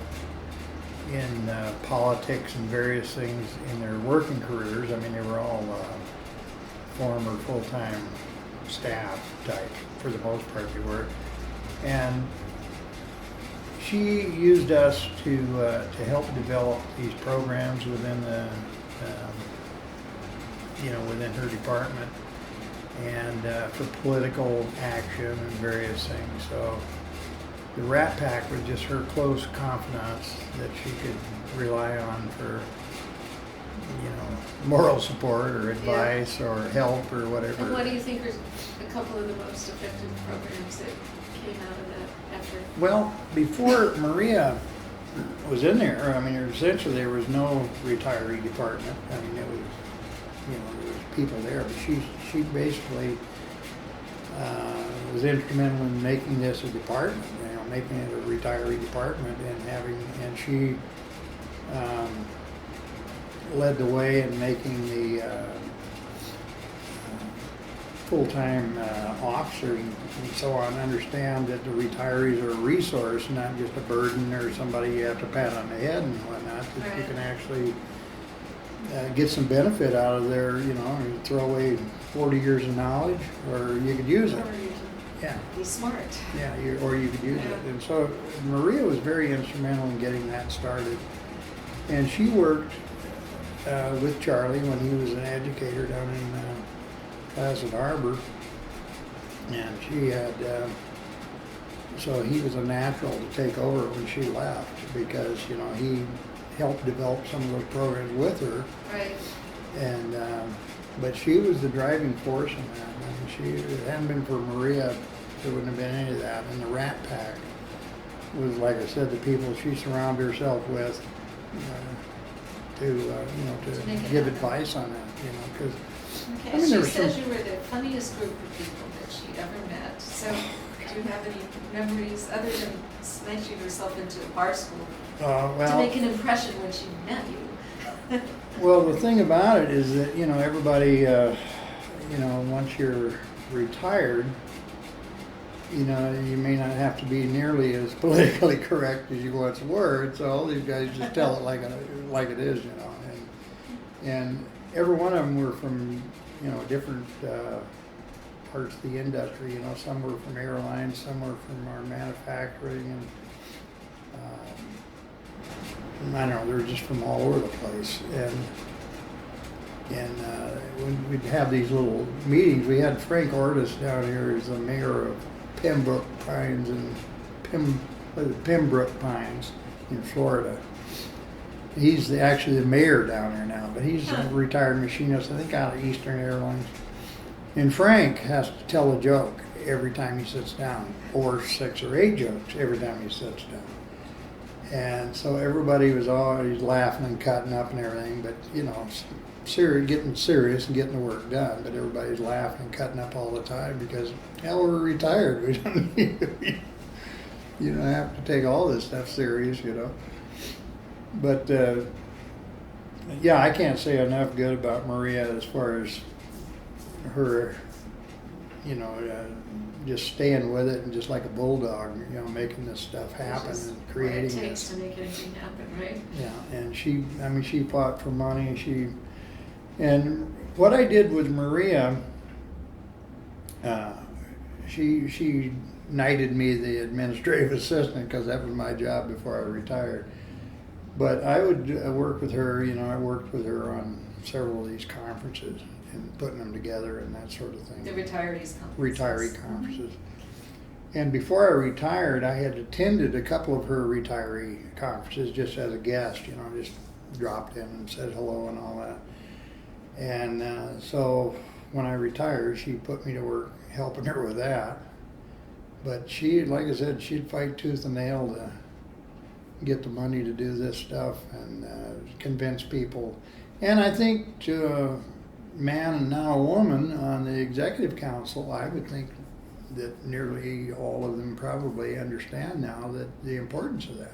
in politics and various things in their working careers. I mean, they were all former full-time staff type, for the most part they were. And she used us to help develop these programs within the, within her department, and for political action and various things. So the Rat Pack was just her close confidants that she could rely on for, moral support or advice or help or whatever. And what do you think are a couple of the most effective programs that came out of that effort? Well, before Maria was in there, I mean, essentially there was no retiree department. I mean, it was, there was people there, but she basically was instrumental in making this a department, making it a retiree department, and she led the way in making the full-time officers and so on understand that the retirees are a resource, not just a burden or somebody you have to pat on the head and whatnot, that you Right. can actually get some benefit out of their, you throw away 40 years of knowledge, or you could use it. Or you Yeah. can be smart. Yeah, or you could use Yeah. it. And so Maria was very instrumental in getting that started. And she worked with Charlie when he was an educator down in Placid Harbor. And she had, so he was a natural to take over when she left, because, he helped develop some of those programs with her. Right. And, but she was the driving force in that. I mean, if it hadn't been for Maria, there wouldn't have been any of that. And the Rat Pack was, like I said, the people she surrounded herself with to make it give happen. advice on that, because Okay, I mean, she there was says some- you were the funniest group of people that she ever met. So do you have any memories other than smashing herself into a bar school to well, make an impression when she met you? well, the thing about it is that, everybody, once you're retired, you may not have to be nearly as politically correct as you once were. So all these guys just tell it like it is, and every one of them were from, different parts of the industry. Some were from airlines, some were from our manufacturing, and I don't know, they were just from all over the place. And when we'd have these little meetings, we had Frank Ortis down here as the mayor of Pembroke Pines Pembroke Pines in Florida. He's actually the mayor down there now, but he's a retired machinist, I think, out of Eastern Airlines. And Frank has to tell a joke every time he sits down, or 6 or 8 jokes every time he sits down. And so everybody was always laughing and cutting up and everything, but getting serious and getting the work done. But everybody's laughing and cutting up all the time because, hell, we're retired. We don't need, you don't have to take all this stuff serious, But yeah, I can't say enough good about Maria as far as her, just staying with it and just like a bulldog, making this stuff happen and creating what it takes this. to make anything happen, right? Yeah, and she fought for money. And what I did with Maria, she knighted me the administrative assistant because that was my job before I retired. But I would work with her. I worked with her on several of these conferences and putting them together and that sort of thing. The retirees conferences. Retiree conferences. And before I retired, I had attended a couple of her retiree conferences just as a guest, just dropped in and said hello and all that. And so when I retired, she put me to work helping her with that. But she, like I said, she'd fight tooth and nail to get the money to do this stuff and convince people. And I think to a man and now a woman on the executive council, I would think that nearly all of them probably understand now that the importance of that,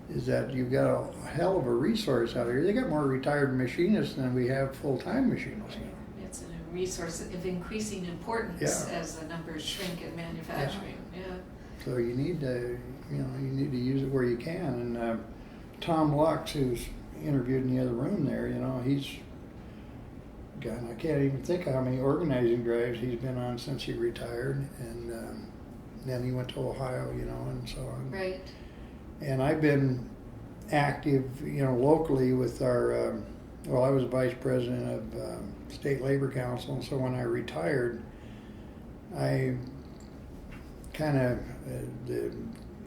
is that you've got a hell of a resource out here. They got more retired machinists than we have full-time machinists. It's a resource of increasing importance as the numbers shrink in manufacturing. Yeah. So you need to, you need to use it where you can. And Tom Lux, who's interviewed in the other room there, he's, God, I can't even think of how many organizing drives he's been on since he retired. And then he went to Ohio, and so on. Right. And I've been active, locally with our, I was vice president of State Labor Council. And so when I retired, I kind of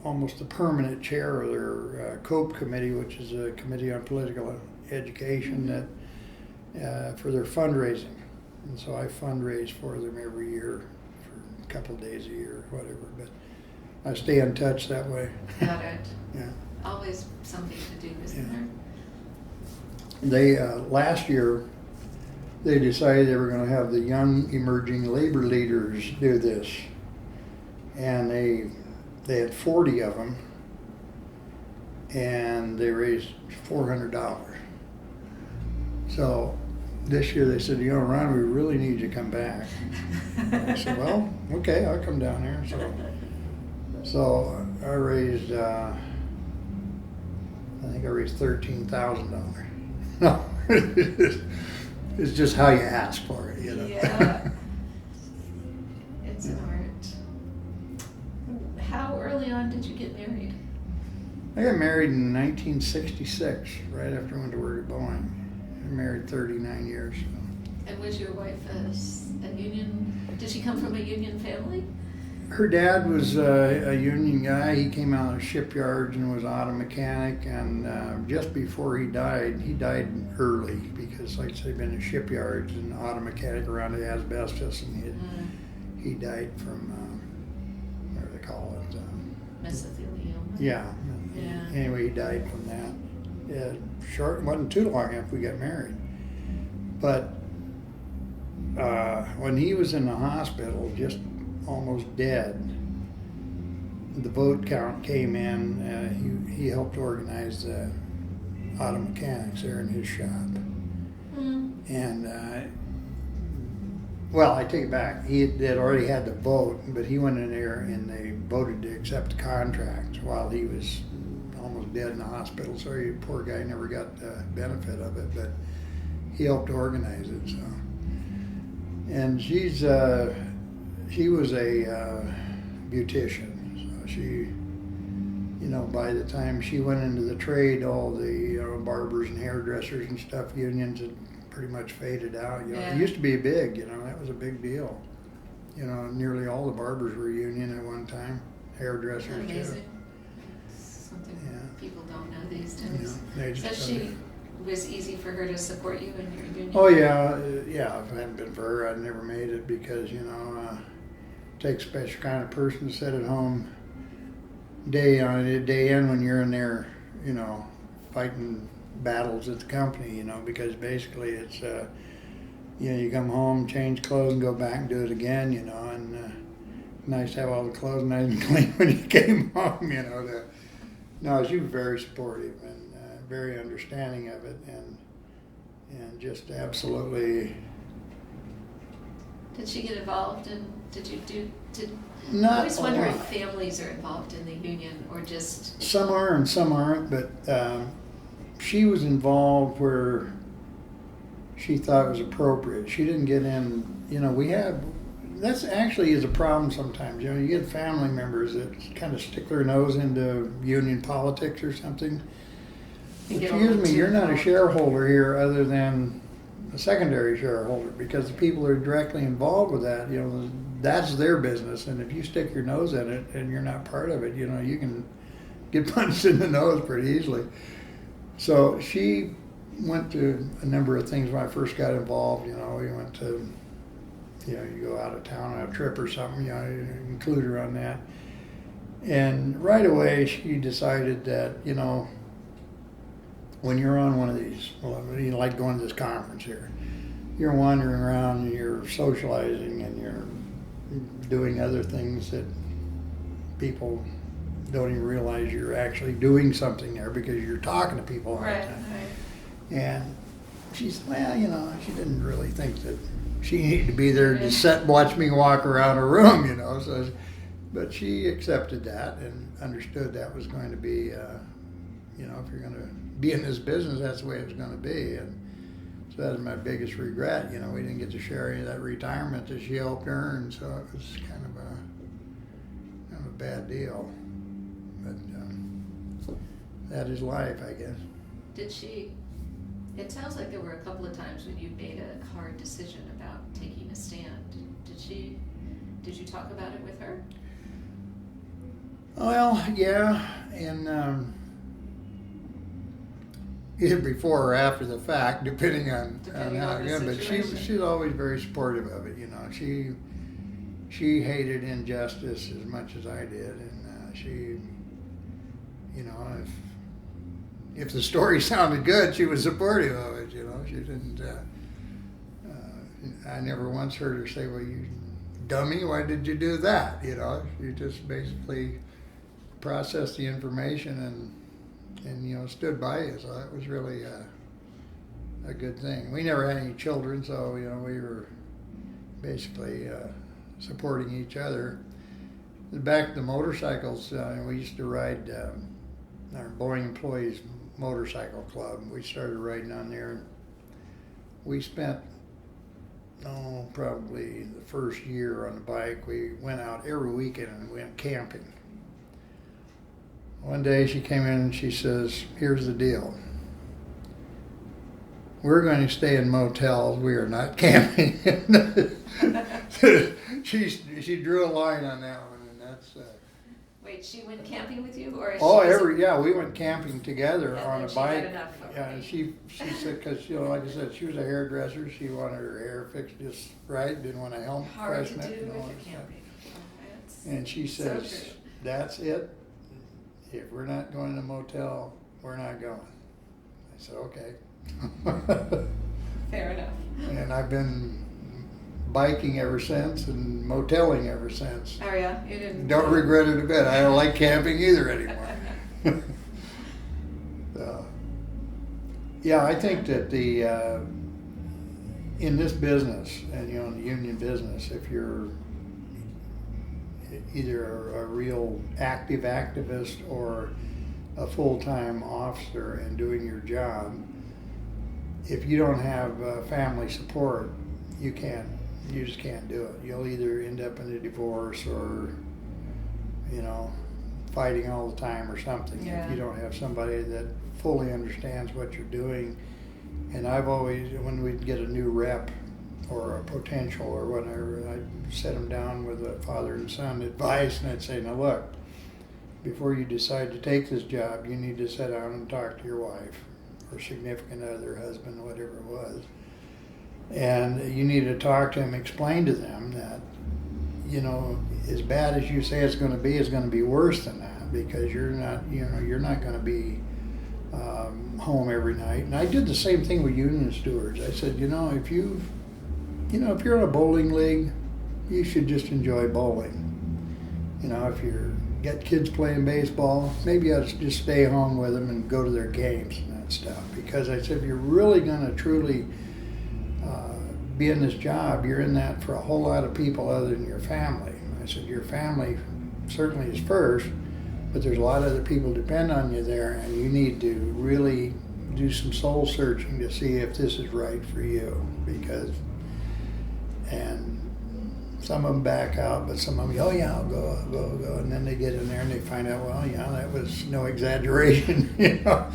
almost the permanent chair of their COPE committee, which is a committee on political education that for their fundraising. And so I fundraise for them every year for a couple of days a year or whatever. But I stay in touch that way. Got it. Yeah. Always something to do, isn't there? They last year they decided they were going to have the young emerging labor leaders do this, and they had 40 of them, and they raised $400. So this year they said, Ron, we really need you to come back. I said, well, okay, I'll come down there. So I raised, I think I raised $13,000. No, it's just how you ask for it, Yeah. It's an art. How early on did you get married? I got married in 1966, right after I went to work at Boeing. I married 39 years. And was your wife a union? Did she come from a union family? Her dad was a union guy. He came out of shipyards and was an auto mechanic. And just before he died early because, like I said, he'd been in shipyards and auto mechanic around the asbestos, and he died from what do they call it? Mesothelioma. Yeah. Yeah. Anyway, he died from that. Wasn't too long after we got married. But when he was in the hospital, just almost dead, the vote count came in. He helped organize the auto mechanics there in his shop. And I take it back. He had already had the vote, but he went in there and they voted to accept the contract while he was almost dead in the hospital. So the poor guy never got the benefit of it, but he helped organize it. So, and she was a beautician. So she, by the time she went into the trade, all the barbers and hairdressers and stuff unions had pretty much faded out. It used to be big. That was a big deal. Nearly all the barbers were union at one time. Hairdressers Amazing. too. Something people don't know these days. So was easy for her to support you in your union? Oh yeah. If it hadn't been for her, I'd never made it because it takes a special kind of person to sit at home day in when you're in there, fighting battles at the company, because basically it's you come home, change clothes, and go back and do it again, and nice to have all the clothes nice and clean when you came home, No, she was very supportive and very understanding of it, and just absolutely. Did she get involved in? Did you do? Not I always wonder a if lot. families are involved in the union or just. Some are and some aren't, but she was involved where she thought was appropriate. She didn't get in, that's actually is a problem sometimes. You get family members that kind of stick their nose into union politics or something. Excuse me, you're not a shareholder here other than a secondary shareholder, because the people who are directly involved with that, that's their business. And if you stick your nose in it and you're not part of it, you can get punched in the nose pretty easily. So she went to a number of things when I first got involved. We went to, you go out of town on a trip or something, you include her on that. And right away she decided that, when you're on one of these, like going to this conference here, you're wandering around and you're socializing and you're doing other things that people don't even realize you're actually doing something there because you're talking to people all the time. Right. And she said, well, she didn't really think that she needed to be there to sit and watch me walk around her room, So, but she accepted that and understood that was going to be, if you're going to be in this business, that's the way it was going to be. And so that was my biggest regret. We didn't get to share any of that retirement that she helped earn, so it was kind of a bad deal. But that is life, I guess. It sounds like there were a couple of times when you made a hard decision about taking a stand. Did you talk about it with her? Well, yeah, and either before or after the fact, depending on how it but she's always very supportive of it. She hated injustice as much as I did, and she, if the story sounded good, she was supportive of it. She didn't. I never once heard her say, "Well, you dummy, why did you do that?" She just basically processed the information and stood by you. So that was really a good thing. We never had any children, so we were basically supporting each other. Back to the motorcycles, we used to ride our Boeing Employees Motorcycle Club. We started riding on there. We spent probably the first year on the bike. We went out every weekend and went camping. One day she came in and she says, "Here's the deal. We're going to stay in motels. We are not camping." She drew a line on that one, and that's. Wait, she went camping with you, or? We went camping together on a bike. Had enough, okay. Yeah, and she said, because like I said, she was a hairdresser. She wanted her hair fixed just right. Didn't want to help freshen it and all that stuff. And she says, so "That's it. If we're not going to a motel, we're not going." I said, "Okay." Fair enough. And I've been biking ever since and moteling ever since. Oh yeah, you didn't. Don't regret it a bit. I don't like camping either anymore. So, yeah, I think that in this business and in the union business, if you're either a real active activist or a full-time officer and doing your job, if you don't have family support, you just can't do it. You'll either end up in a divorce or fighting all the time or something. Yeah. If you don't have somebody that fully understands what you're doing. And I've always, when we'd get a new rep or a potential or whatever, I'd set them down with a father and son advice, and I'd say, "Now look, before you decide to take this job, you need to sit down and talk to your wife or significant other, husband, whatever it was. And you need to talk to them, explain to them that, as bad as you say it's going to be worse than that, because you're not going to be home every night." And I did the same thing with union stewards. I said, if if you're in a bowling league, you should just enjoy bowling. If you're got kids playing baseball, maybe you ought to just stay home with them and go to their games and that stuff. Because I said, if you're really going to truly be in this job, you're in that for a whole lot of people other than your family. I said, your family certainly is first, but there's a lot of other people depend on you there, and you need to really do some soul searching to see if this is right for you, and some of them back out, but some of them, oh yeah, I'll go, and then they get in there and they find out, well, yeah, that was no exaggeration, you know.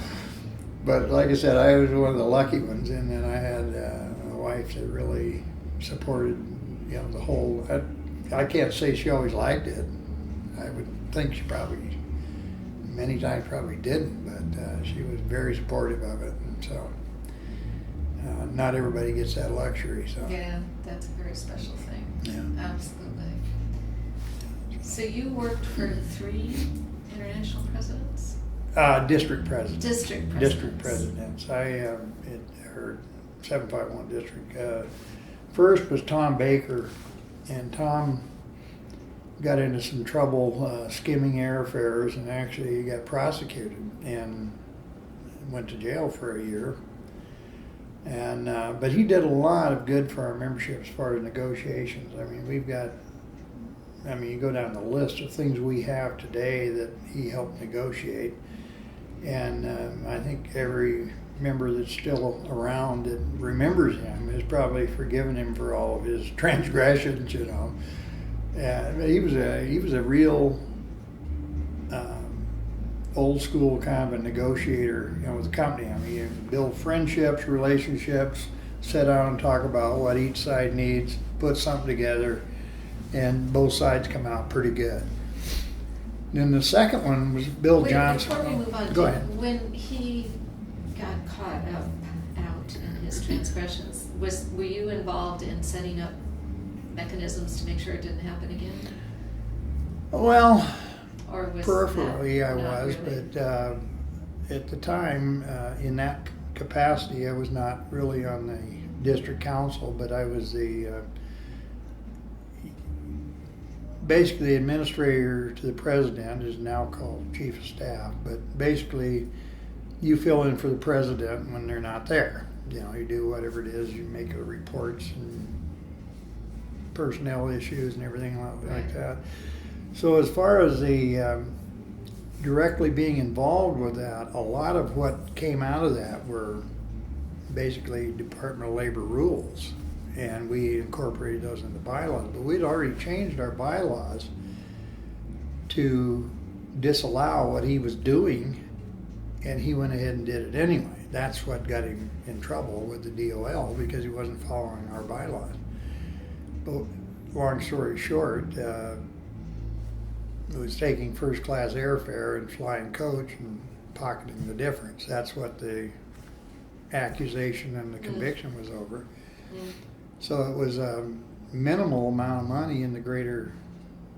But like I said, I was one of the lucky ones, and then I had a wife that really supported, you know, the whole. I can't say she always liked it. I would think she probably, many times probably didn't, but she was very supportive of it, and so not everybody gets that luxury. So Yeah, that's a very special thing. yeah. Absolutely. So you worked for 3 international presidents? District president. District presidents. District presidents. I heard 751 district. First was Tom Baker, and Tom got into some trouble skimming airfares, and actually he got prosecuted and went to jail for a year. And but he did a lot of good for our membership as far as negotiations. I mean, you go down the list of things we have today that he helped negotiate. And I think every member that's still around that remembers him has probably forgiven him for all of his transgressions, you know. He was a real old school kind of a negotiator, you know, with the company. I mean, you build friendships, relationships, sit down and talk about what each side needs, put something together, and both sides come out pretty good. Then the second one was Bill Johnson. Before we move on, Go ahead. When he got caught out in his transgressions, were you involved in setting up mechanisms to make sure it didn't happen again? Well, Or was peripherally that I not was, really? but at the time, in that capacity, I was not really on the district council, but I was basically the administrator to the president, is now called chief of staff, but basically you fill in for the president when they're not there. You know, you do whatever it is, you make the reports and personnel issues and everything like that. So as far as the directly being involved with that, a lot of what came out of that were basically Department of Labor rules, and we incorporated those into bylaws. But we'd already changed our bylaws to disallow what he was doing, and he went ahead and did it anyway. That's what got him in trouble with the DOL, because he wasn't following our bylaws. But long story short, it was taking first class airfare and flying coach and pocketing the difference. That's what the accusation and the conviction was over. So it was a minimal amount of money in the greater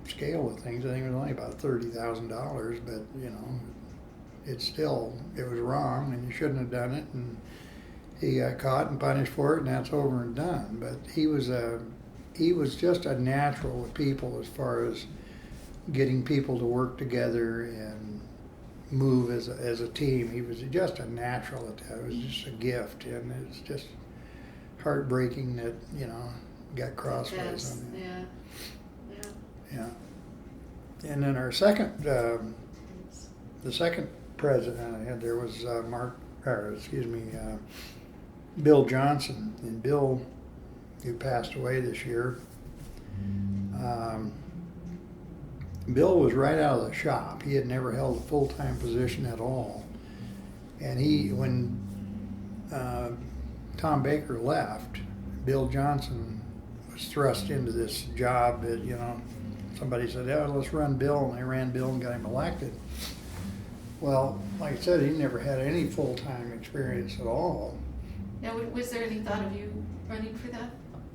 scale of things. I think it was only about $30,000, but you know, it was wrong, and you shouldn't have done it. And he got caught and punished for it, and that's over and done. But he was just a natural with people as far as getting people to work together and move as a team. He was just a natural at that. It was just a gift, and it's just heartbreaking that, you know, got crossways on it. Yeah. And then our second, the second president I had there was Bill Johnson, and Bill, who passed away this year. Bill was right out of the shop. He had never held a full-time position at all. And when Tom Baker left, Bill Johnson was thrust into this job that, you know, somebody said, yeah, let's run Bill, and they ran Bill and got him elected. Well, like I said, he never had any full-time experience at all. Now, was there any thought of you running for that?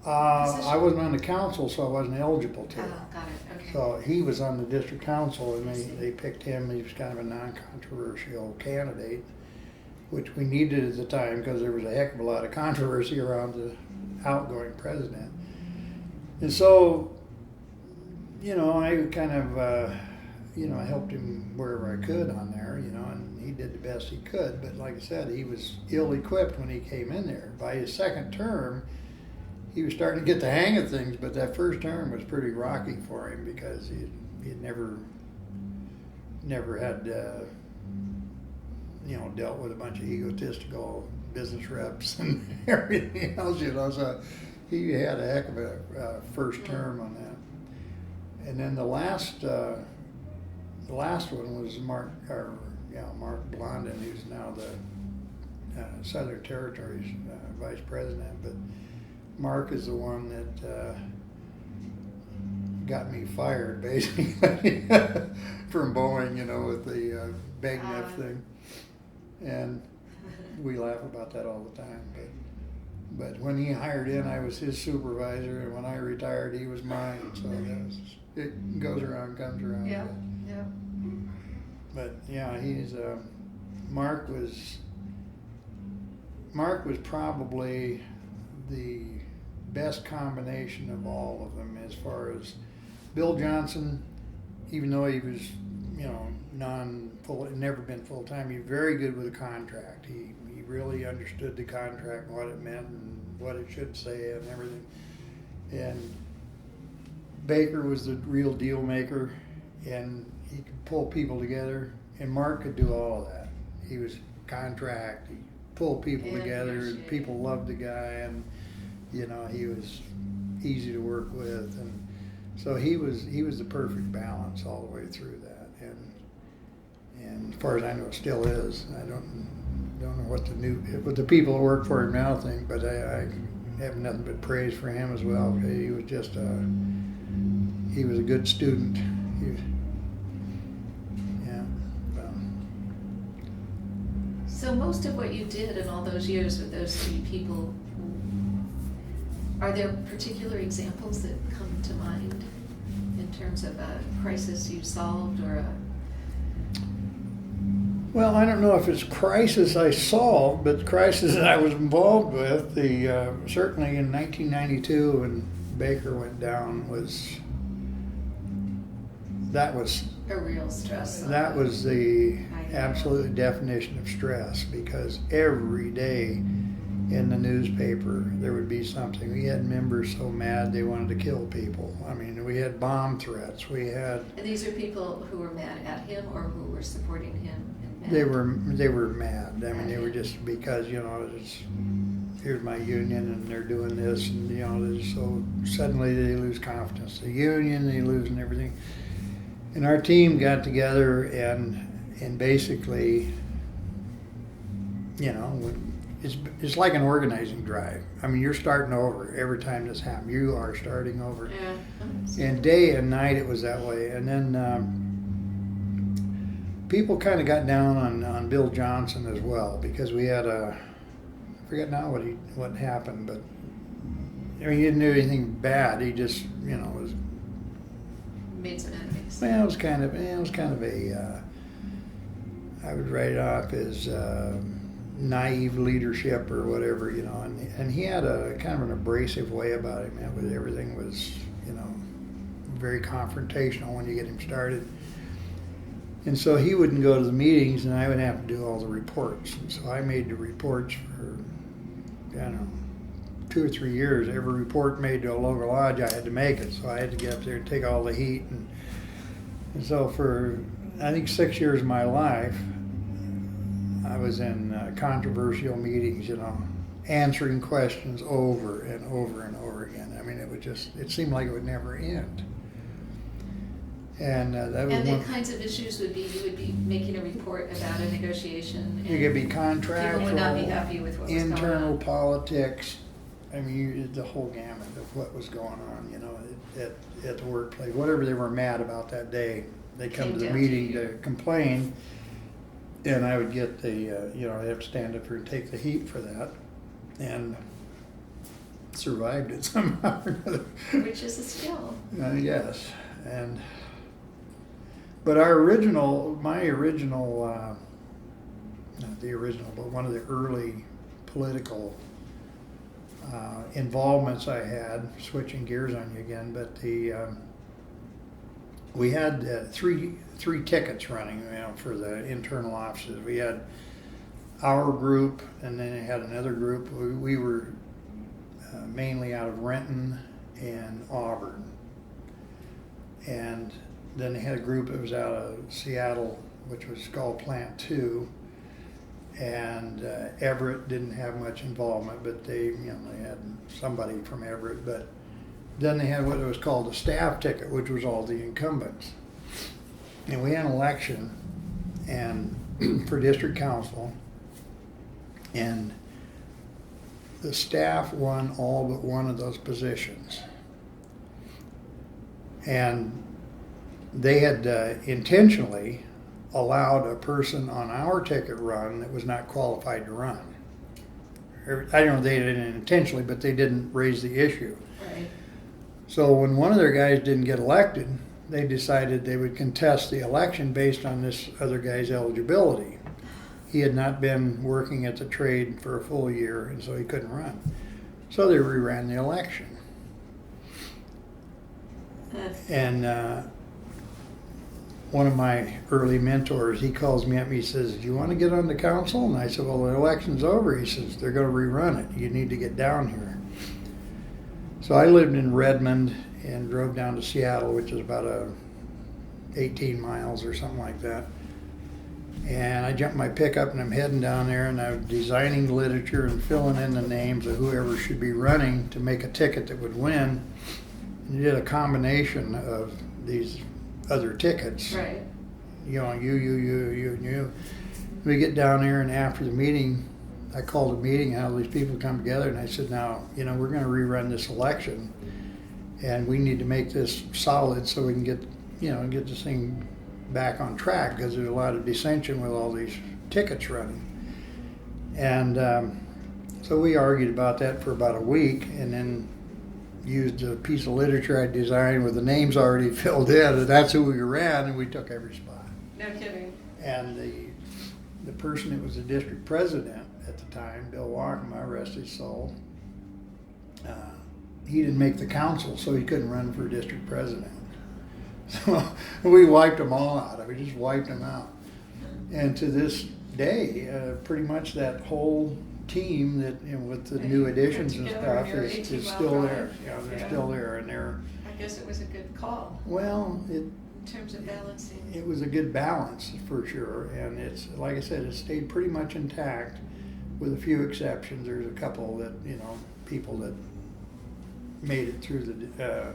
I wasn't on the council, so I wasn't eligible to. Oh, got it, okay. So he was on the district council, and they picked him. He was kind of a non-controversial candidate, which we needed at the time because there was a heck of a lot of controversy around the outgoing president. And so, you know, I kind of, I helped him wherever I could on there, you know, and he did the best he could. But like I said, he was ill-equipped when he came in there. By his second term, he was starting to get the hang of things, but that first term was pretty rocky for him because he had never had, dealt with a bunch of egotistical business reps and everything else, so he had a heck of a first term on that. And then the last one was Mark Blondin, who's now the Southern Territories Vice President. But Mark is the one that got me fired, basically, from Boeing, with the BAGNF thing. And we laugh about that all the time. But when he hired in, I was his supervisor, and when I retired, he was mine. So it goes around, comes around. Yeah, yeah. But yeah, Mark was probably the best combination of all of them as far as Bill Johnson, even though he was, never been full-time, he was very good with a contract. He really understood the contract and what it meant and what it should say and everything. And Baker was the real deal maker, and he could pull people together, and Mark could do all of that. He was contract, he pulled people together, and people loved the guy, and he was easy to work with, and so he was the perfect balance all the way through that. And as far as I know, it still is. I don't know what the people that work for him now think, but I have nothing but praise for him as well. He was just he was a good student. So most of what you did in all those years with those three people, are there particular examples that come to mind in terms of a crisis you solved or a... Well, I don't know if it's crisis I solved, but crisis that I was involved with. Certainly in 1992 when Baker went down was a real stress. That was the absolute definition of stress, because every day in the newspaper there would be something. We had members so mad they wanted to kill people. I mean, we had bomb threats. We had. And these are people who were mad at him or who were supporting him. And they were mad. I mean, they were just because here's my union and they're doing this, and so suddenly they lose confidence. The union, they lose and everything. And our team got together and basically, it's like an organizing drive. I mean, you're starting over every time this happens. You are starting over. Yeah. And day and night it was that way. And then people kind of got down on Bill Johnson as well, because we had I forget now what happened, but I mean, he didn't do anything bad. He just, was made some enemies. Well, it was kind of a, I would write it off as naive leadership or whatever, and he had a kind of an abrasive way about him. Everything was, very confrontational when you get him started. And so he wouldn't go to the meetings, and I would have to do all the reports. And so I made the reports for, 2 or 3 years. Every report made to a local lodge, I had to make it. So I had to get up there and take all the heat. And so for, I think, 6 years of my life, I was in controversial meetings, answering questions over and over and over again. I mean, it seemed like it would never end. And that was the kinds of issues you would be making a report about a negotiation. You could be contractual, people would not be happy with what was going on. Internal politics. I mean, the whole gamut of what was going on, at the workplace. Whatever they were mad about that day, they come to the meeting to complain, and I would get I have to stand up here and take the heat for that, and survived it somehow or another. Which is a skill. Yes, but not the original, but one of the early political involvements I had, switching gears on you again, but we had three tickets running, for the internal offices. We had our group, and then they had another group. We were mainly out of Renton and Auburn, and then they had a group that was out of Seattle, which was called Plant 2, and Everett didn't have much involvement, but they had somebody from Everett. But then they had what was called a staff ticket, which was all the incumbents. And we had an election and for district council, and the staff won all but one of those positions. And they had intentionally allowed a person on our ticket run that was not qualified to run. I don't know if they did it intentionally, but they didn't raise the issue. Right. So when one of their guys didn't get elected, they decided they would contest the election based on this other guy's eligibility. He had not been working at the trade for a full year, and so he couldn't run. So they reran the election. And one of my early mentors, he calls me up and he says, "Do you want to get on the council?" And I said, "Well, the election's over." He says, "They're going to rerun it. You need to get down here." So I lived in Redmond and drove down to Seattle, which is about 18 miles or something like that. And I jumped my pickup and I'm heading down there, and I'm designing literature and filling in the names of whoever should be running to make a ticket that would win. And you did a combination of these other tickets. Right. You, and you. We get down there, and after the meeting, I called a meeting, how these people come together, and I said, "Now, we're going to rerun this election, and we need to make this solid so we can get this thing back on track, because there's a lot of dissension with all these tickets running." And so we argued about that for about a week, and then used a piece of literature I designed with the names already filled in, and that's who we ran, and we took every spot. No kidding. And the person that was the district president at the time, Bill Walkema, rest his soul, he didn't make the council, so he couldn't run for district president. So we wiped them all out. We just wiped them out. And to this day, pretty much that whole team that with the new additions and stuff is still there. They're still there, and they're. I guess it was a good call. Well, in terms of balancing. It was a good balance for sure, and it's like I said, it stayed pretty much intact, with a few exceptions. There's a couple that people that made it through the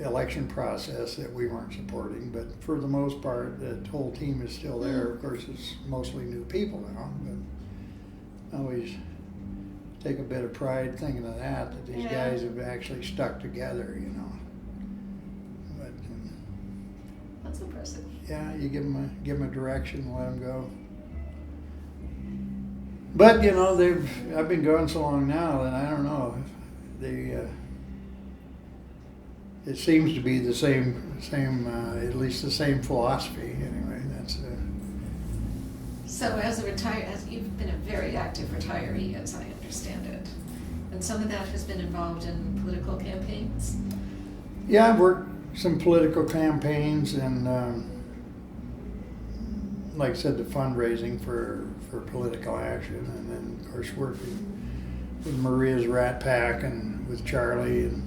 election process that we weren't supporting, but for the most part, the whole team is still there. Of course, it's mostly new people now, but I always take a bit of pride thinking of that these guys have actually stuck together, But that's impressive. Yeah, you give them a direction, and let them go. But I've been going so long now that I don't know. It seems to be the same, at least the same philosophy. Anyway, that's. So as you've been a very active retiree, as I understand it, and some of that has been involved in political campaigns? Yeah, I've worked some political campaigns, and like I said, the fundraising for political action, and then of course working with Maria's Rat Pack and with Charlie, and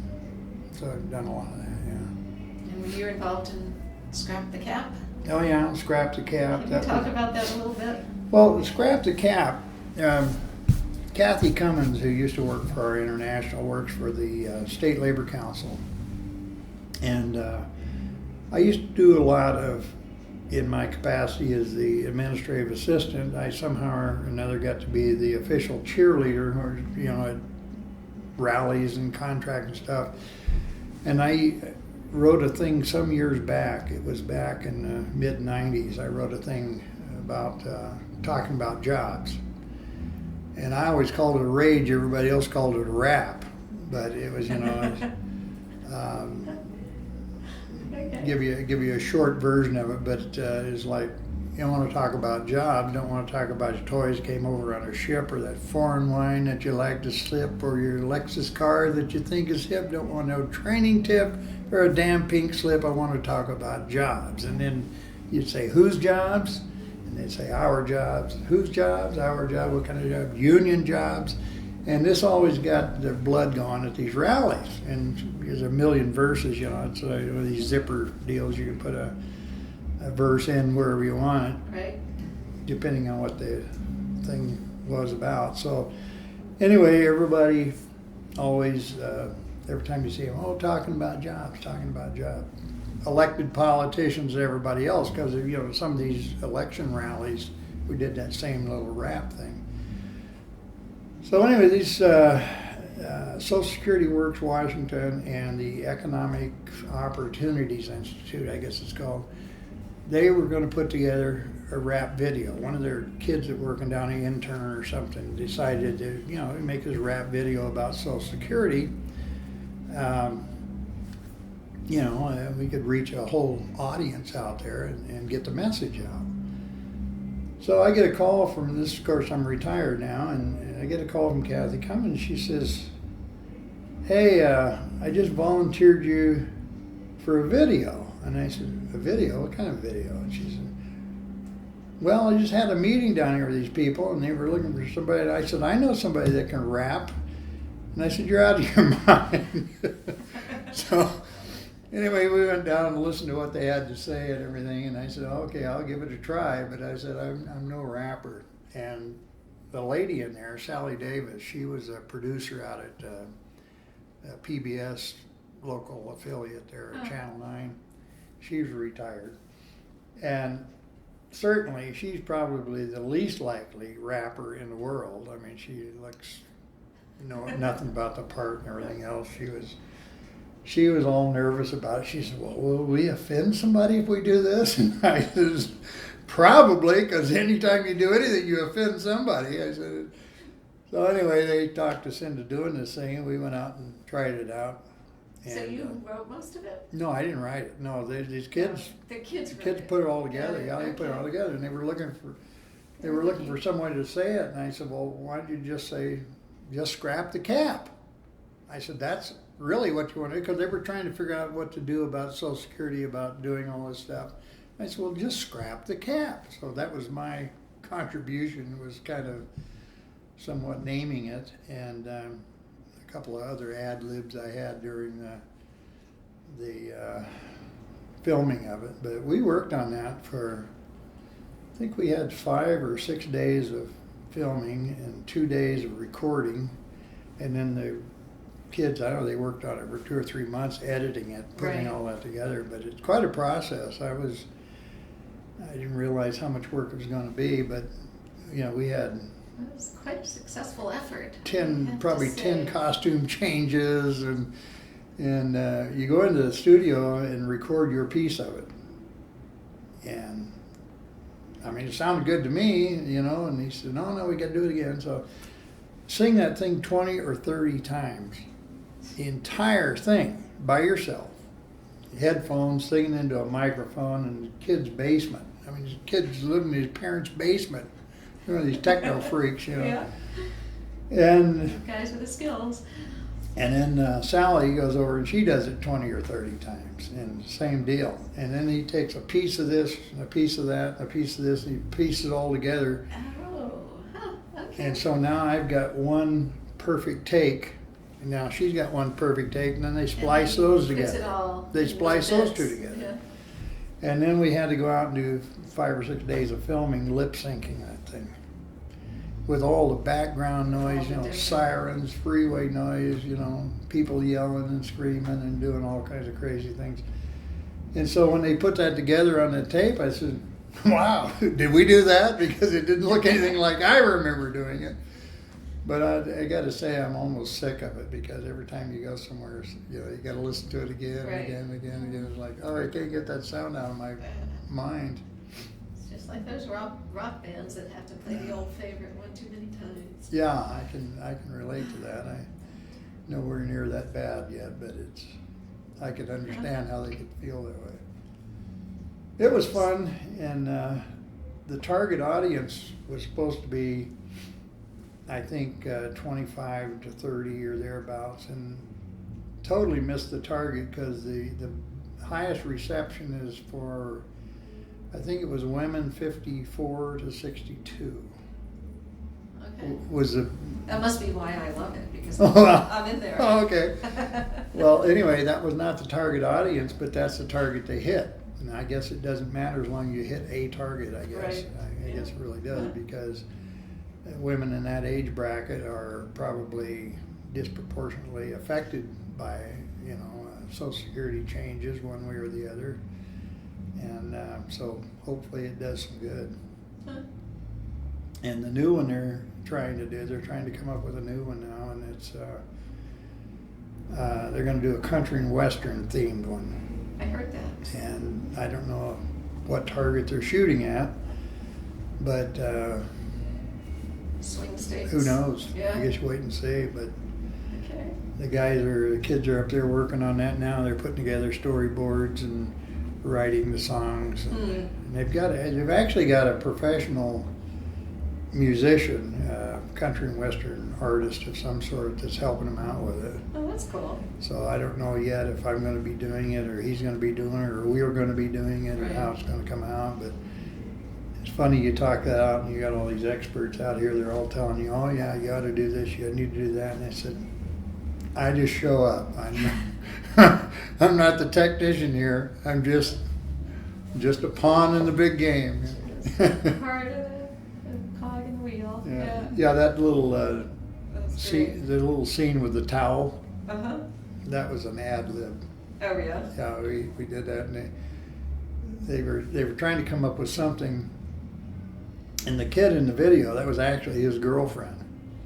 so I've done a lot of that, yeah. And were you involved in Scrap the Cap? Oh yeah, Scrap the Cap. Can you talk about that a little bit? Well, Scrap the Cap, Kathy Cummins, who used to work for our international, works for the State Labor Council. And I used to do a lot of, in my capacity as the administrative assistant, I somehow or another got to be the official cheerleader, or, at rallies and contract and stuff. And I wrote a thing some years back. It was back in the mid-90s. I wrote a thing about talking about jobs. And I always called it a rage. Everybody else called it a rap. But it was, give you a short version of it. But it's like, you want to talk about jobs, don't want to talk about your toys came over on a ship, or that foreign wine that you like to sip, or your Lexus car that you think is hip. Don't want no training tip or a damn pink slip. I want to talk about jobs. And then you'd say, whose jobs? And they'd say, our jobs. Whose jobs? Our job. What kind of job? Union jobs. And this always got the blood going at these rallies. And there's a million verses, it's one of these zipper deals. You can put a verse in wherever you want it, right? Depending on what the thing was about. So anyway, everybody always, every time you see them, oh, talking about jobs. Elected politicians and everybody else, because you know, some of these election rallies, we did that same little rap thing. So anyway, these Social Security Works Washington and the Economic Opportunities Institute, I guess it's called, they were going to put together a rap video. One of their kids that working down, an intern or something, decided to, you know, make this rap video about Social Security. You know, we could reach a whole audience out there and get the message out. So I get a call from this, of course I'm retired now, and I get a call from Kathy Cummins. She says, hey, I just volunteered you for a video. And I said, a video? What kind of video? And she said, well, I just had a meeting down here with these people, and they were looking for somebody. And I said, I know somebody that can rap. And I said, you're out of your mind. So anyway, we went down and listened to what they had to say and everything, and I said, okay, I'll give it a try, but I said, I'm no rapper. And the lady in there, Sally Davis, she was a producer out at PBS local affiliate there at Channel 9. She's retired. And certainly, she's probably the least likely rapper in the world. I mean, she looks, you know, nothing about the part and everything else. She was all nervous about it. She said, well, will we offend somebody if we do this? And I said, probably, because anytime you do anything, you offend somebody. I said, so anyway, they talked us into doing this thing, and we went out and tried it out. And, so you wrote most of it? No, I didn't write it. No, these kids, the kids put it all together. Yeah, they put it all together, and they were looking for someone to say it. And I said, well, why don't you just scrap the cap? I said, that's really what you want to do, because they were trying to figure out what to do about Social Security, about doing all this stuff. I said, well, just scrap the cap. So that was my contribution, was kind of somewhat naming it, and a couple of other ad libs I had during the filming of it. But we worked on that for, I think we had 5 or 6 days of filming and 2 days of recording, and then the kids, I don't know, they worked on it for 2 or 3 months, editing it, putting all that together. But it's quite a process. I didn't realize how much work it was going to be, but you know, we had it was quite a successful effort. 10 costume changes, and you go into the studio and record your piece of it. And I mean, it sounded good to me, you know, and he said, no, we got to do it again. So sing that thing 20 or 30 times, the entire thing by yourself, headphones, singing into a microphone in the kid's basement. I mean, the kids living in his parents' basement. You know, these techno freaks, you know. Yeah. And guys with the skills. And then Sally goes over and she does it 20 or 30 times, and same deal. And then he takes a piece of this, and a piece of that, and a piece of this, and he pieces it all together. Oh, okay. And so now I've got one perfect take, and now she's got one perfect take, and then they splice those together. They splice those two together. Yeah. And then we had to go out and do 5 or 6 days of filming, lip syncing that thing, with all the background noise, you know, sirens, freeway noise, you know, people yelling and screaming and doing all kinds of crazy things. And so when they put that together on the tape, I said, wow, did we do that? Because it didn't look anything like I remember doing it. But I got to say, I'm almost sick of it, because every time you go somewhere, you know, you got to listen to it again and again and again and again. It's like, oh, I can't get that sound out of my mind. It's just like those rock bands that have to play the old favorite one too many times. Yeah, I can relate to that. I'm nowhere near that bad yet, but I could understand how they could feel that way. It was fun, and the target audience was supposed to be, I think, 25 to 30 or thereabouts, and totally missed the target, because the highest reception is for, I think it was women 54 to 62. Okay. That must be why I love it, because well, I'm in there. Oh, okay. Well, anyway, that was not the target audience, but that's the target they hit. And I guess it doesn't matter as long as you hit a target, I guess. Right. I guess it really does, because women in that age bracket are probably disproportionately affected by, Social Security changes one way or the other. And so hopefully it does some good. Huh. And the new one they're trying to come up with a new one now, and it's they're going to do a country and western themed one. I heard that. And I don't know what target they're shooting at, but Swing states. who knows? Yeah. I guess you wait and see. But Okay. the kids are up there working on that now. They're putting together storyboards and writing the songs. And they've actually got a professional musician, country and western artist of some sort that's helping them out with it. Oh, that's cool. So I don't know yet if I'm going to be doing it or he's going to be doing it or we're going to be doing it or Right. how it's going to come out. But it's funny you talk that out and you got all these experts out here. They're all telling you, oh yeah, you ought to do this, you need to do that. And I said, I just show up. I'm not the technician here. I'm just a pawn in the big game. Part of the cog in the wheel. Yeah, that little That's scene, the little scene with the towel, great. Uh-huh. that was an ad lib. Oh, yeah. Yeah, we did that, and they were trying to come up with something. And the kid in the video, that was actually his girlfriend.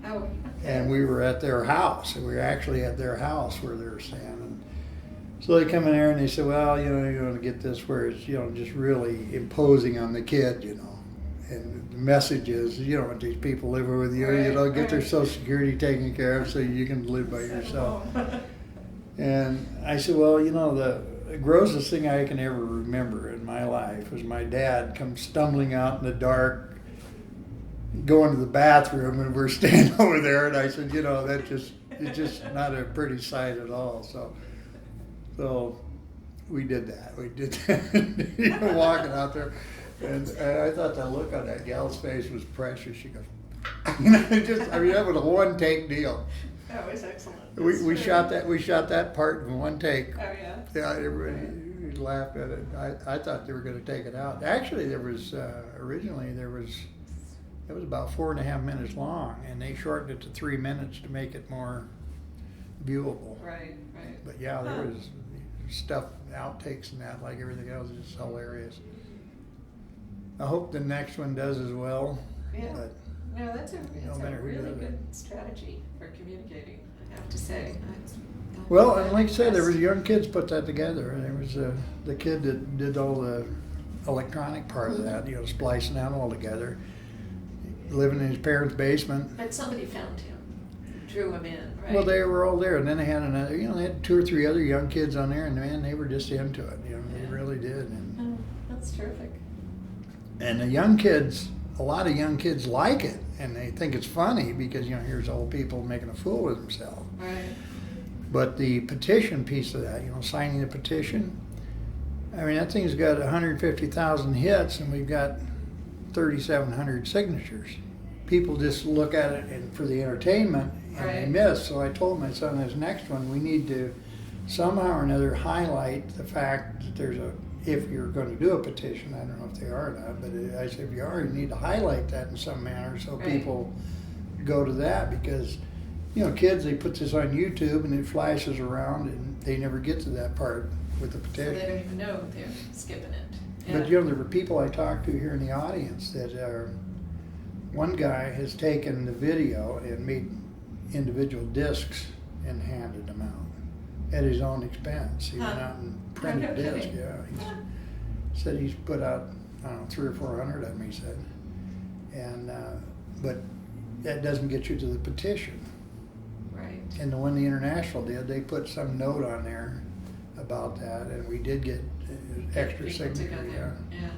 Oh, okay. And we were at their house, and we were actually at their house where they were staying. And so they come in there and they say, well, you want to get this where it's, just really imposing on the kid, And the message is, you don't want these people living with you, Right, get their right. Social Security taken care of so you can live by yourself. And I said, well, the grossest thing I can ever remember in my life was my dad come stumbling out in the dark, going to the bathroom, and we're standing over there, and I said, it's just not a pretty sight at all. So we did that. We did that, walking out there. And I thought the look on that gal's face was precious. She goes, that was a one take deal. That was excellent. We shot that part in one take. Oh, yeah. Yeah, everybody laughed at it. I thought they were going to take it out. Actually, originally it was about 4.5 minutes long, and they shortened it to 3 minutes to make it more viewable. Right. But yeah, there was stuff, outtakes and that, like everything else, is just hilarious. I hope the next one does as well. Yeah. But No, that's a matter who really does it. good strategy for communicating, I have to say. well, and like I said, there was young kids put that together. And there was the kid that did all the electronic part of that, splicing that all together. Living in his parents' basement. But somebody found him, drew him in, right? Well, they were all there, and then they had another. They had 2 or 3 other young kids on there, and man, they were just into it. They really did. And Oh, that's terrific. the young kids, a lot of young kids like it, and they think it's funny because here's old people making a fool of themselves. Right. But the petition piece of that, signing the petition. I mean, that thing's got 150,000 hits, and we've got 3,700 signatures. People just look at it and for the entertainment, and they Right. miss. So I told my son, this next one, we need to somehow or another highlight the fact that if you're going to do a petition, I don't know if they are or not, but I said, if you are, you need to highlight that in some manner so Right. people go to that, because kids, they put this on YouTube and it flashes around and they never get to that part with the So petition. they don't even know they're skipping it. But there were people I talked to here in the audience that one guy has taken the video and made individual discs and handed them out at his own expense. He went out and printed no discs. kidding. Yeah, he said he's put out 300 or 400 of them. He said, and but that doesn't get you to the petition. Right. And the one the International did, they put some note on there about that, and we did get extra People signature. together. Yeah.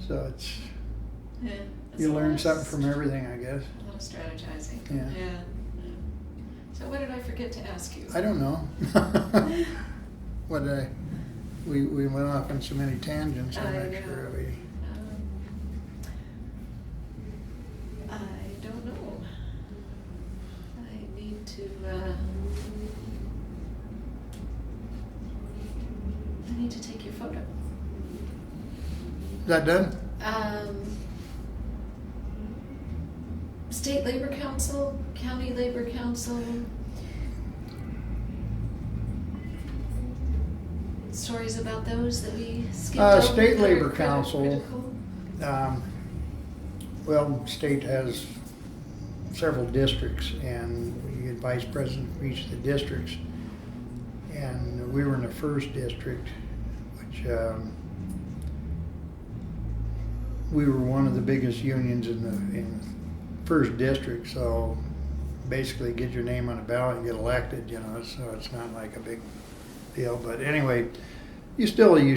So it's Yeah. That's you a learn lot of something from everything, I guess. A lot of strategizing. Yeah. So what did I forget to ask you? I don't know. We went off on so many tangents. I'm I not know. sure I don't know. I need to. I need to take your photo. Is that done? State Labor Council, County Labor Council. Stories about those that we skipped over? State that are Labor Council. critical? Well, state has several districts, and you get vice president for each of the districts. And we were in the first district, which we were one of the biggest unions in the first district. So basically, get your name on the ballot and get elected. So it's not like a big deal. But anyway, you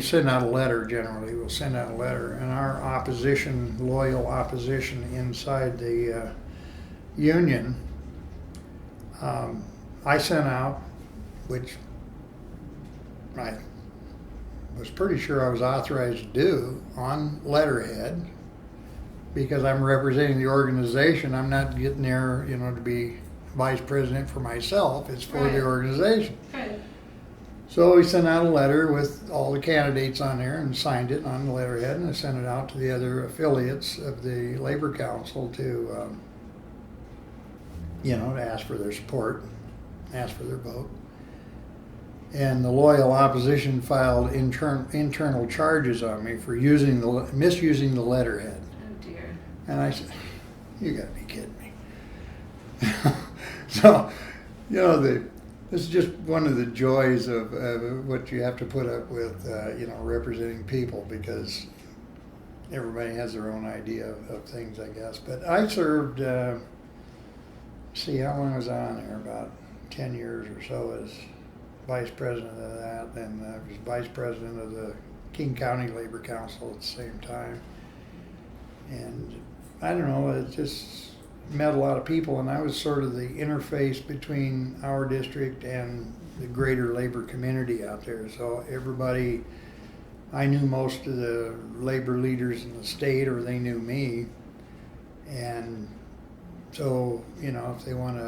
send out a letter. Generally, we'll send out a letter, and our opposition, loyal opposition inside the union, I sent out, which I was pretty sure I was authorized to do, on letterhead, because I'm representing the organization. I'm not getting there, to be vice president for myself. It's for the organization. Right. So we sent out a letter with all the candidates on there and signed it on the letterhead, and I sent it out to the other affiliates of the Labor Council to, to ask for their support, ask for their vote. And the loyal opposition filed internal charges on me for misusing the letterhead. Oh dear. And I said, "You got to be kidding me." So, it's just one of the joys of what you have to put up with, representing people, because everybody has their own idea of things, I guess. But I served, how long was I on there? About 10 years or so as vice president of that. Then I was vice president of the King County Labor Council at the same time. And I don't know, it just met a lot of people, and I was sort of the interface between our district and the greater labor community out there. So everybody, I knew most of the labor leaders in the state, or they knew me. And so, if they want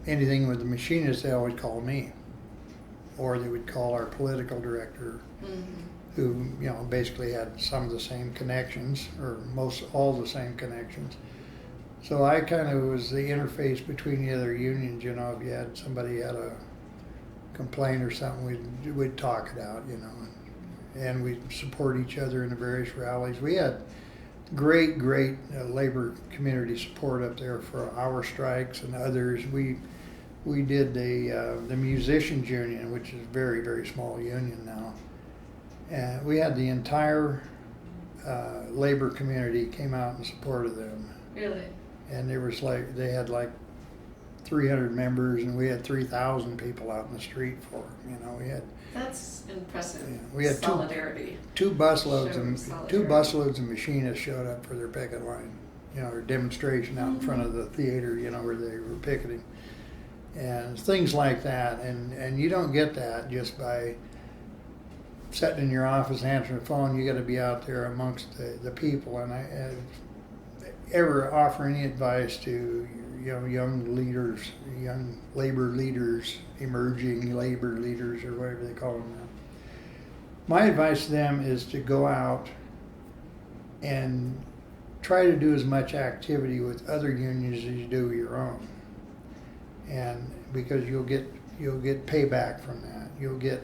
anything with the machinists, they always call me. Or they would call our political director, who, basically had some of the same connections, or all the same connections. So I kind of was the interface between the other unions. If you had somebody had a complaint or something, we'd talk it out, and we'd support each other in the various rallies. We had great labor community support up there for our strikes and others. We did the musicians union, which is a very, very small union now, and we had the entire labor community came out in support of them. Really? And they had 300 members, and we had 3,000 people out in the street for them. That's impressive. We had solidarity. Two busloads solidarity. of machinists showed up for their picket line, or demonstration out in front of the theater, where they were picketing, and things like that. And you don't get that just by sitting in your office answering the phone. You got to be out there amongst the people. And I ever offer any advice to young leaders, young labor leaders, emerging labor leaders, or whatever they call them now. My advice to them is to go out and try to do as much activity with other unions as you do your own, and because you'll get payback from that. You'll get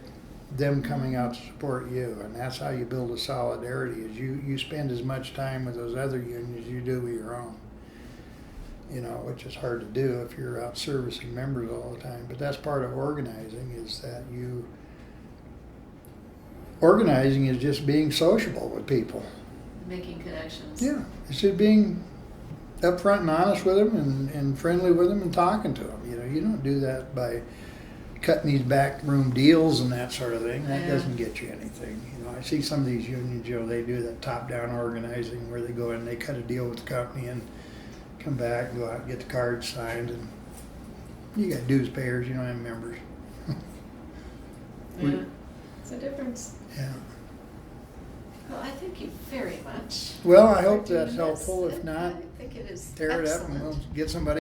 them coming out to support you, and that's how you build a solidarity. Is you spend as much time with those other unions as you do with your own. Which is hard to do if you're out servicing members all the time. But that's part of organizing, is that organizing is just being sociable with people. Making connections. Yeah, it's just being upfront and honest with them, and friendly with them, and talking to them. You don't do that by cutting these backroom deals and that sort of thing. That doesn't get you anything. I see some of these unions, they do that top-down organizing where they go in, they cut a deal with the company and come back, go out and get the cards signed, and you got dues payers, you don't have members. Yeah, it's a difference. Yeah. Well, I thank you very much. Well, I hope for doing that's helpful. this. If not, I think it is tear it up and excellent. we'll get somebody